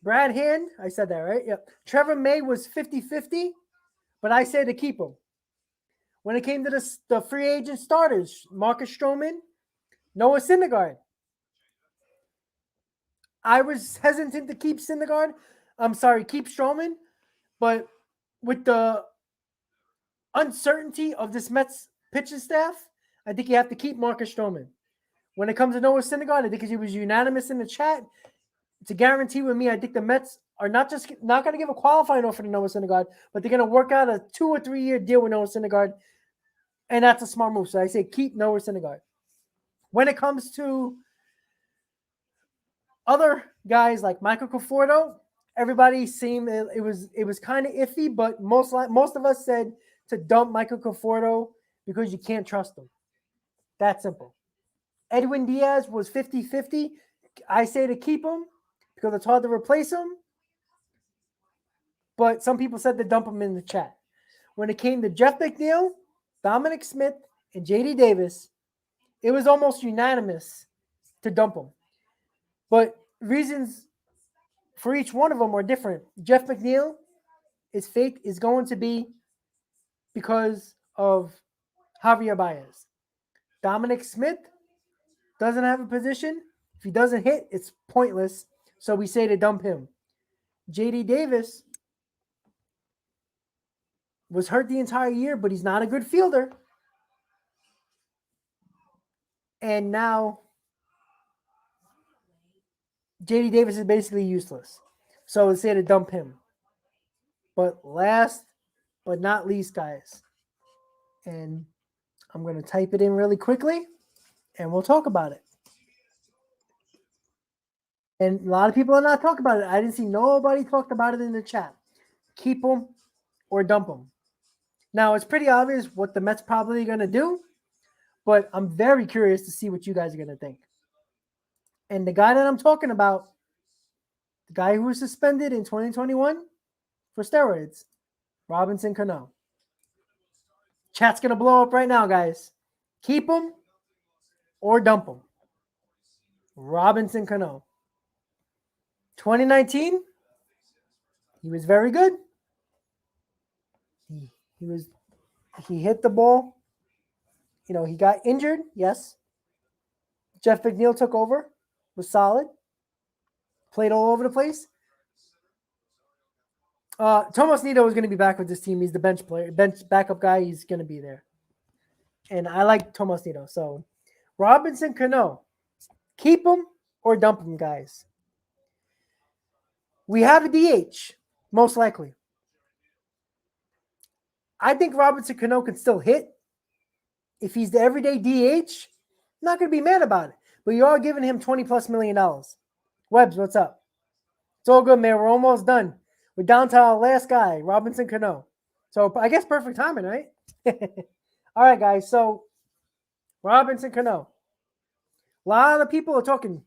Brad Hand, I said that, right? Yep. Trevor May was 50-50, but I said to keep him. When it came to the free agent starters, Marcus Stroman, Noah Syndergaard. I was hesitant to keep Syndergaard. Keep Stroman, but with the uncertainty of this Mets pitching staff, I think you have to keep Marcus Stroman. When it comes to Noah Syndergaard, I think he was unanimous in the chat. It's a guarantee with me. I think the Mets are not going to give a qualifying offer to Noah Syndergaard, but they're going to work out a 2 or 3 year deal with Noah Syndergaard, and that's a smart move. So I say keep Noah Syndergaard. When it comes to other guys like Michael Conforto, everybody seemed it was kind of iffy, but most of us said to dump Michael Conforto because you can't trust him. That simple. Edwin Diaz was 50-50. I say to keep him because it's hard to replace him. But some people said to dump him in the chat. When it came to Jeff McNeil, Dominic Smith, and JD Davis, it was almost unanimous to dump him. But reasons for each one of them are different. Jeff McNeil, his fate is going to be because of Javier Baez. Dominic Smith doesn't have a position. If he doesn't hit, it's pointless. So we say to dump him. JD Davis was hurt the entire year, but he's not a good fielder. And now JD Davis is basically useless. So we say to dump him. But last but not least, guys, and I'm going to type it in really quickly, and we'll talk about it. And a lot of people are not talking about it. I didn't see nobody talked about it in the chat. Keep them or dump them. Now, it's pretty obvious what the Mets probably going to do, but I'm very curious to see what you guys are going to think. And the guy that I'm talking about, the guy who was suspended in 2021 for steroids, Robinson Cano. Chat's going to blow up right now, guys. Keep him or dump him. Robinson Cano. 2019, he was very good. He hit the ball. You know, he got injured, yes. Jeff McNeil took over, was solid. Played all over the place. Tomas Nido is going to be back with this team. He's the bench backup guy. He's going to be there. And I like Tomas Nido. So, Robinson Cano, keep him or dump him, guys. We have a DH, most likely. I think Robinson Cano can still hit. If he's the everyday DH, I'm not going to be mad about it. But you are giving him $20+ million. Webbs, what's up? It's all good, man. We're almost done. We're down to our last guy, Robinson Cano. So I guess perfect timing, right? All right, guys. So Robinson Cano. A lot of people are talking.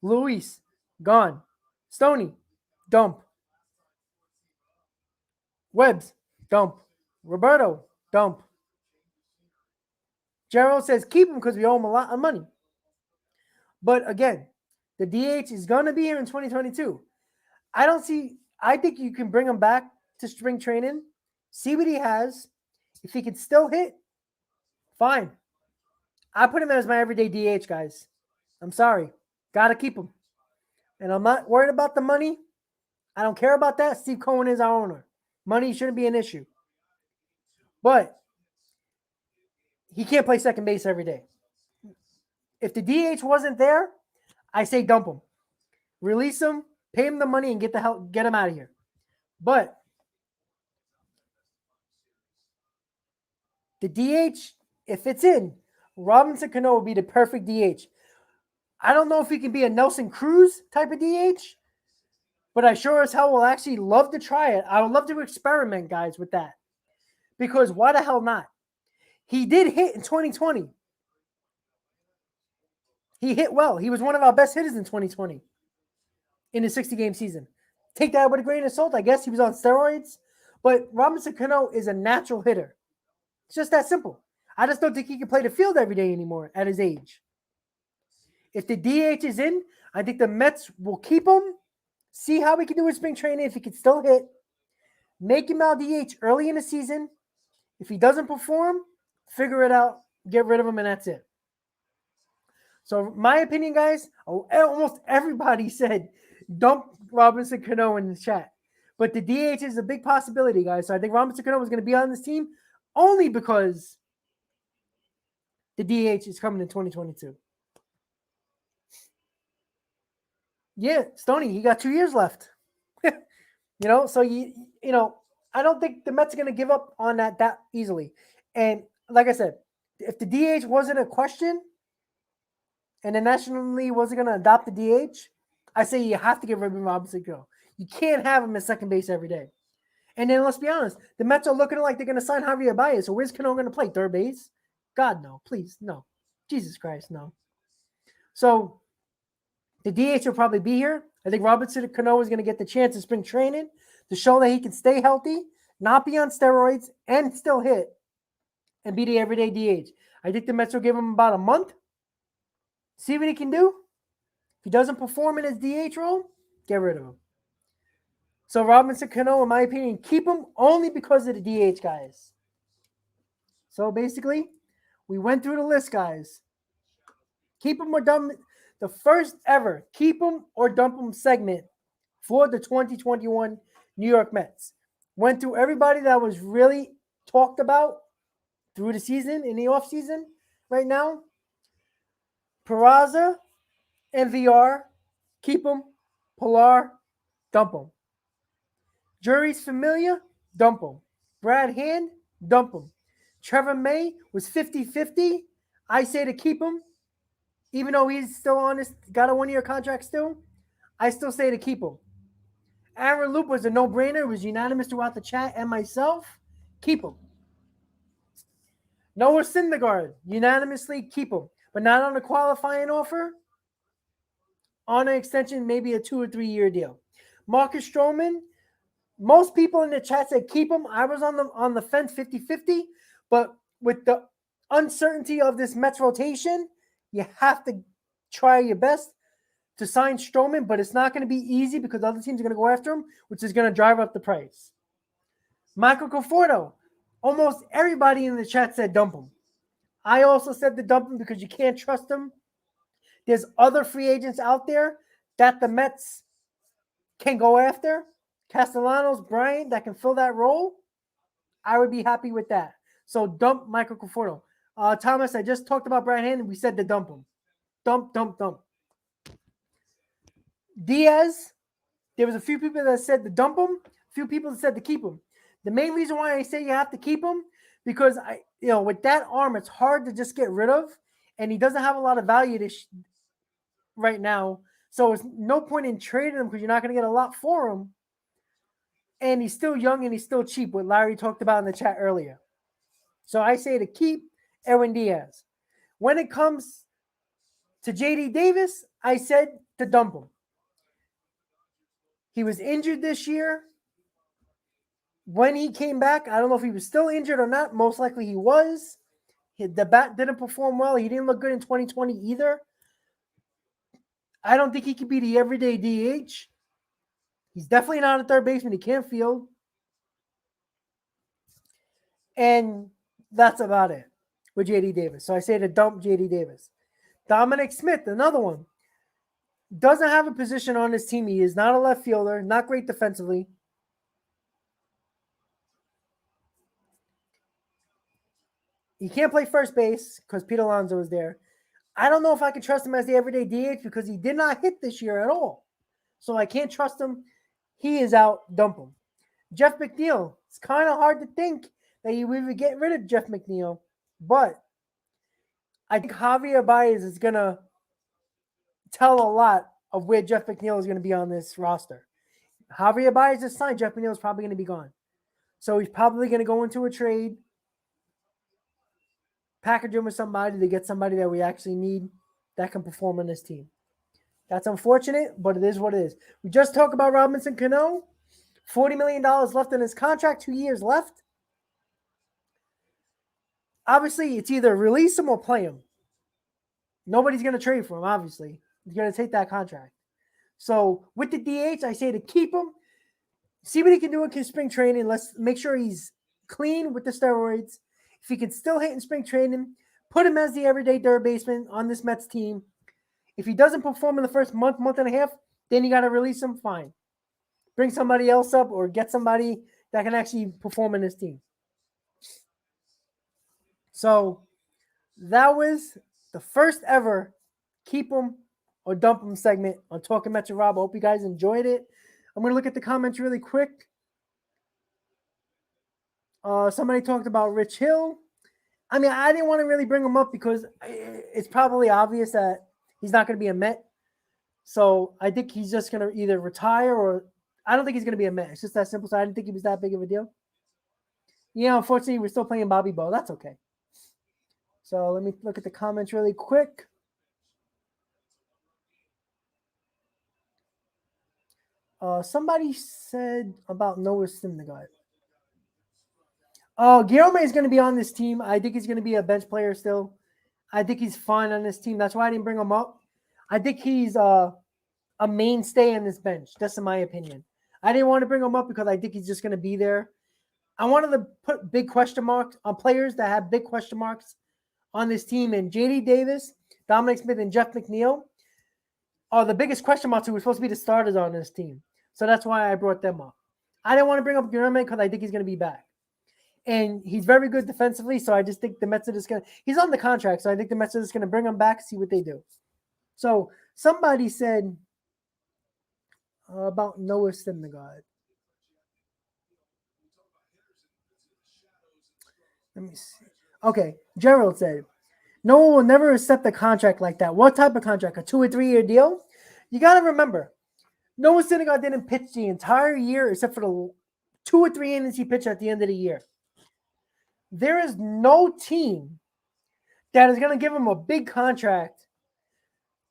Luis, gone. Stoney, dump. Webbs, dump. Roberto, dump. Gerald says keep him because we owe him a lot of money. But again, the DH is going to be here in 2022. I think you can bring him back to spring training, see what he has. If he can still hit, fine. I put him as my everyday DH, guys. I'm sorry. Got to keep him. And I'm not worried about the money. I don't care about that. Steve Cohen is our owner. Money shouldn't be an issue. But he can't play second base every day. If the DH wasn't there, I say dump him. Release him, pay him the money, and get him out of here. But the DH, if it's in, Robinson Cano will be the perfect DH. I don't know if he can be a Nelson Cruz type of DH, but I sure as hell will actually love to try it. I would love to experiment, guys, with that. Because why the hell not? He did hit in 2020. He hit well. He was one of our best hitters in 2020. in a 60-game season. Take that with a grain of salt. I guess he was on steroids, but Robinson Cano is a natural hitter. It's just that simple. I just don't think he can play the field every day anymore at his age. If the DH is in, I think the Mets will keep him, see how he can do with spring training, if he can still hit, make him out DH early in the season. If he doesn't perform, figure it out, get rid of him, and that's it. So my opinion, guys, almost everybody said dump Robinson Cano in the chat. But the DH is a big possibility, guys. So I think Robinson Cano is going to be on this team only because the DH is coming in 2022. Yeah, Stoney, he got 2 years left. So I don't think the Mets are going to give up on that easily. And like I said, if the DH wasn't a question and the National League wasn't going to adopt the DH, I say you have to get rid of Robinson Cano. You can't have him at second base every day. And then let's be honest, the Mets are looking like they're going to sign Javier Baez. So where's Cano going to play? Third base? God, no. Please, no. Jesus Christ, no. So the DH will probably be here. I think Robinson Cano is going to get the chance in spring training to show that he can stay healthy, not be on steroids, and still hit, and be the everyday DH. I think the Mets will give him about a month, see what he can do. If he doesn't perform in his DH role, get rid of him. So Robinson Cano, in my opinion, keep him only because of the DH, guys. So basically, we went through the list, guys. Keep him or dump him. The first ever keep him or dump him segment for the 2021 New York Mets. Went through everybody that was really talked about through the season, in the offseason right now. PERAZA and VILLAR, keep them. Pilar, dump them. Jeurys, Familia, dump them. Brad Hand, dump them. Trevor May was 50-50. I say to keep him. Even though he's still on this, got a 1-year contract still, I still say to keep him. Aaron Loup was a no-brainer. It was unanimous throughout the chat and myself. Keep him. Noah Syndergaard, unanimously keep him. But not on a qualifying offer. On an extension, maybe a 2 or 3 year deal. Marcus Stroman, most people in the chat said keep him. I was on the fence 50-50. But with the uncertainty of this Mets rotation, you have to try your best to sign Stroman, but it's not going to be easy because other teams are going to go after him, which is going to drive up the price. Michael Conforto, almost everybody in the chat said dump him. I also said to dump him because you can't trust him. There's other free agents out there that the Mets can go after. Castellanos, Bryant, that can fill that role. I would be happy with that. So dump Michael Conforto. Thomas, I just talked about Brad Hand, and we said to dump him. Dump. Diaz, there was a few people that said to dump him, a few people that said to keep him. The main reason why I say you have to keep him, because with that arm, it's hard to just get rid of, and he doesn't have a lot of value right now. So it's no point in trading him because you're not going to get a lot for him. And he's still young and he's still cheap, what Larry talked about in the chat earlier. So I say to keep Edwin Diaz. When it comes to JD Davis, I said to dump him. He was injured this year. When he came back, I don't know if he was still injured or not. Most likely he was. The bat didn't perform well. He didn't look good in 2020 either. I don't think he could be the everyday DH. He's definitely not a third baseman. He can't field. And that's about it with JD Davis. So I say to dump JD Davis. Dominic Smith, another one. Doesn't have a position on his team. He is not a left fielder. Not great defensively. He can't play first base because Pete Alonso is there. I don't know if I can trust him as the everyday DH because he did not hit this year at all. So I can't trust him. He is out. Dump him. Jeff McNeil. It's kind of hard to think that you would get rid of Jeff McNeil. But I think Javier Baez is going to tell a lot of where Jeff McNeil is going to be on this roster. Javier Baez is signed. Jeff McNeil is probably going to be gone. So he's probably going to go into a trade, package him with somebody to get somebody that we actually need that can perform on this team. That's unfortunate, but it is what it is. We just talked about Robinson Cano. $40 million left in his contract, 2 years left. Obviously, it's either release him or play him. Nobody's going to trade for him, obviously. He's going to take that contract. So with the DH, I say to keep him, see what he can do in spring training. Let's make sure he's clean with the steroids. If he can still hit in spring training, put him as the everyday third baseman on this Mets team. If he doesn't perform in the first month and a half, then you got to release him, fine. Bring somebody else up or get somebody that can actually perform in this team. So that was the first ever keep them or dump them segment on Talkin' Mets with Rob. I hope you guys enjoyed it. I'm going to look at the comments really quick. Somebody talked about Rich Hill. I mean, I didn't want to really bring him up because it's probably obvious that he's not going to be a Met. So I think he's just going to either retire or I don't think he's going to be a Met. It's just that simple. So I didn't think he was that big of a deal. Yeah, unfortunately, we're still playing Bobby Bo. That's okay. So let me look at the comments really quick. Somebody said about Noah Syndergaard. Guillaume is going to be on this team. I think he's going to be a bench player still. I think he's fine on this team. That's why I didn't bring him up. I think he's a mainstay on this bench. That's in my opinion. I didn't want to bring him up because I think he's just going to be there. I wanted to put big question marks on players that have big question marks on this team. And J.D. Davis, Dominic Smith, and Jeff McNeil are the biggest question marks who were supposed to be the starters on this team. So that's why I brought them up. I didn't want to bring up Guillaume because I think he's going to be back. And he's very good defensively, so I just think the Mets are just going to – he's on the contract, so I think the Mets are just going to bring him back, see what they do. So somebody said about Noah Syndergaard. Let me see. Okay, Gerald said, Noah will never accept a contract like that. What type of contract? A 2 or 3 year deal? You got to remember, Noah Syndergaard didn't pitch the entire year except for the 2 or 3 innings he pitched at the end of the year. There is no team that is going to give him a big contract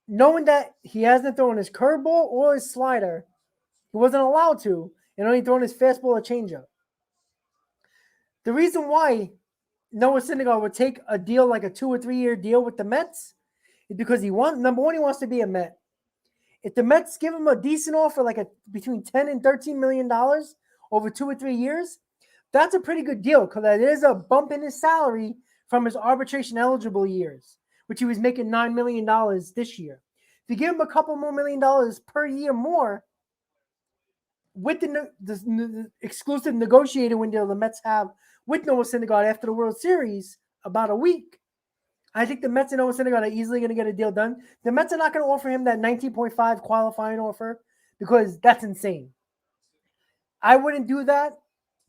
knowing that he hasn't thrown his curveball or his slider. He wasn't allowed to, and only thrown his fastball or changeup. The reason why Noah Syndergaard would take a deal like a 2 or 3 year deal with the Mets is because number one, he wants to be a Met. If the Mets give him a decent offer, like between $10 and $13 million over 2 or 3 years, that's a pretty good deal because that is a bump in his salary from his arbitration eligible years, which he was making $9 million this year. If you give him a couple more $1 million per year more with the exclusive negotiated window the Mets have with Noah Syndergaard after the World Series, about a week, I think the Mets and Noah Syndergaard are easily going to get a deal done. The Mets are not going to offer him that 19.5 qualifying offer because that's insane. I wouldn't do that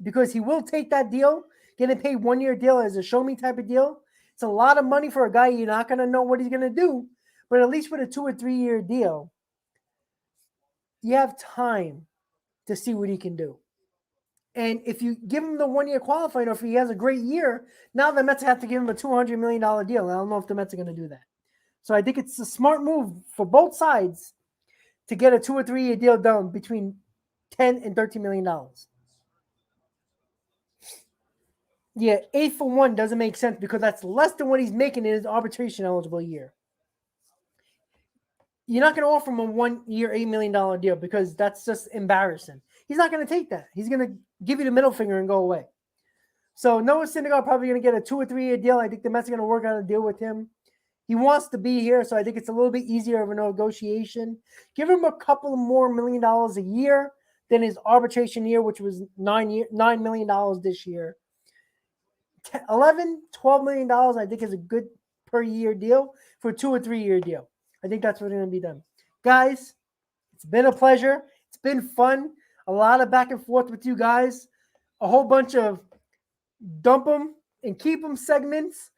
because he will take that deal, getting paid 1 year deal as a show me type of deal. It's a lot of money for a guy you're not going to know what he's going to do, but at least with a 2 or 3 year deal, you have time to see what he can do. And if you give him the 1 year qualifying offer, he has a great year. Now the Mets have to give him a $200 million deal. I don't know if the Mets are going to do that. So I think it's a smart move for both sides to get a 2 or 3 year deal done between $10 and $13 million. Yeah, 8 for 1 doesn't make sense because that's less than what he's making in his arbitration eligible year. You're not going to offer him a 1 year, $8 million deal because that's just embarrassing. He's not going to take that. He's going to give you the middle finger and go away. So Noah Syndergaard probably going to get a 2 or 3 year deal. I think the Mets are going to work out a deal with him. He wants to be here, so I think it's a little bit easier of a negotiation. Give him a couple more $1 million a year than his arbitration year, which was $9 million this year. $11, $12 million, I think, is a good per year deal for a 2 or 3 year deal. I think that's what's going to be done. Guys, it's been a pleasure. It's been fun. A lot of back and forth with you guys. A whole bunch of dump them and keep them segments.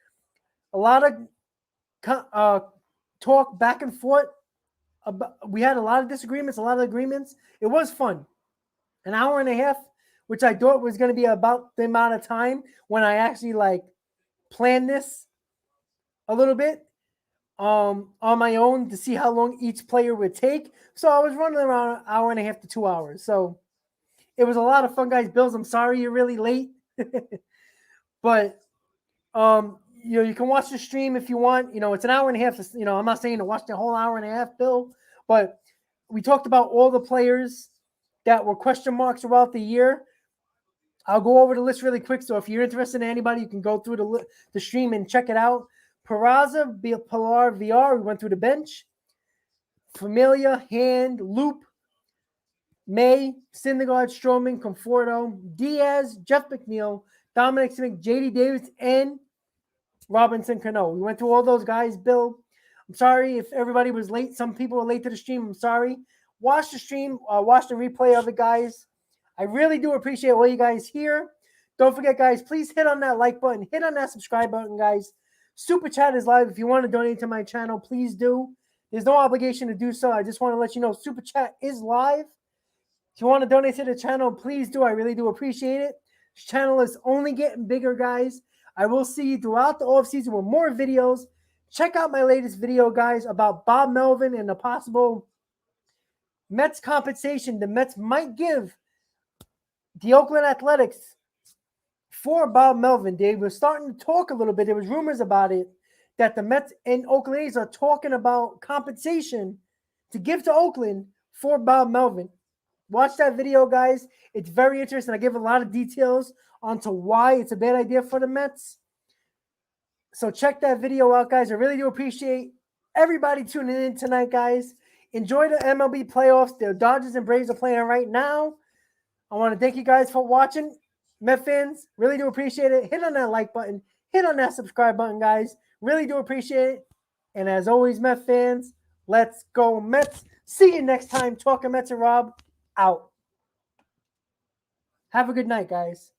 A lot of talk back and forth. We had a lot of disagreements, a lot of agreements. It was fun. An hour and a half, which I thought was going to be about the amount of time when I actually planned this a little bit. on my own to see how long each player would take. So I was running around an hour and a half to 2 hours. So it was a lot of fun, guys. Bills, I'm sorry you're really late. But you can watch the stream if you want. It's an hour and a half. I'm not saying to watch the whole hour and a half, Bill, but we talked about all the players that were question marks throughout the year. I'll go over the list really quick. So if you're interested in anybody, you can go through the stream and check it out. PERAZA, VILLAR, VR. We went through the bench. Familia, Hand, Loup, May, Syndergaard, Stroman, Conforto, Diaz, Jeff Mcneil, Dominic Smith, JD Davis, and Robinson Cano. We went through all those guys, Bill. I'm sorry if everybody was late. Some people were late to the stream. I'm sorry. Watch the stream. Watch the replay of it, guys. I really do appreciate all you guys here. Don't forget, guys, please hit on that like button. Hit on that subscribe button, guys. Super Chat is live. If you want to donate to my channel, please do. There's no obligation to do so. I just want to let you know Super Chat is live. If you want to donate to the channel, please do. I really do appreciate it. This channel is only getting bigger, guys. I will see you throughout the offseason with more videos. Check out my latest video, guys, about Bob Melvin and the possible Mets compensation the Mets might give the Oakland Athletics for Bob Melvin. They were starting to talk a little bit. There was rumors about it that the Mets and Oakland A's are talking about compensation to give to Oakland for Bob Melvin. Watch that video, guys. It's very interesting. I give a lot of details onto why it's a bad idea for the Mets. So check that video out, guys. I really do appreciate everybody tuning in tonight, guys. Enjoy the MLB playoffs. The Dodgers and Braves are playing right now. I want to thank you guys for watching. Met fans, really do appreciate it. Hit on that like button. Hit on that subscribe button, guys. Really do appreciate it. And as always, Met fans, let's go Mets. See you next time. Talking Mets and Rob out. Have a good night, guys.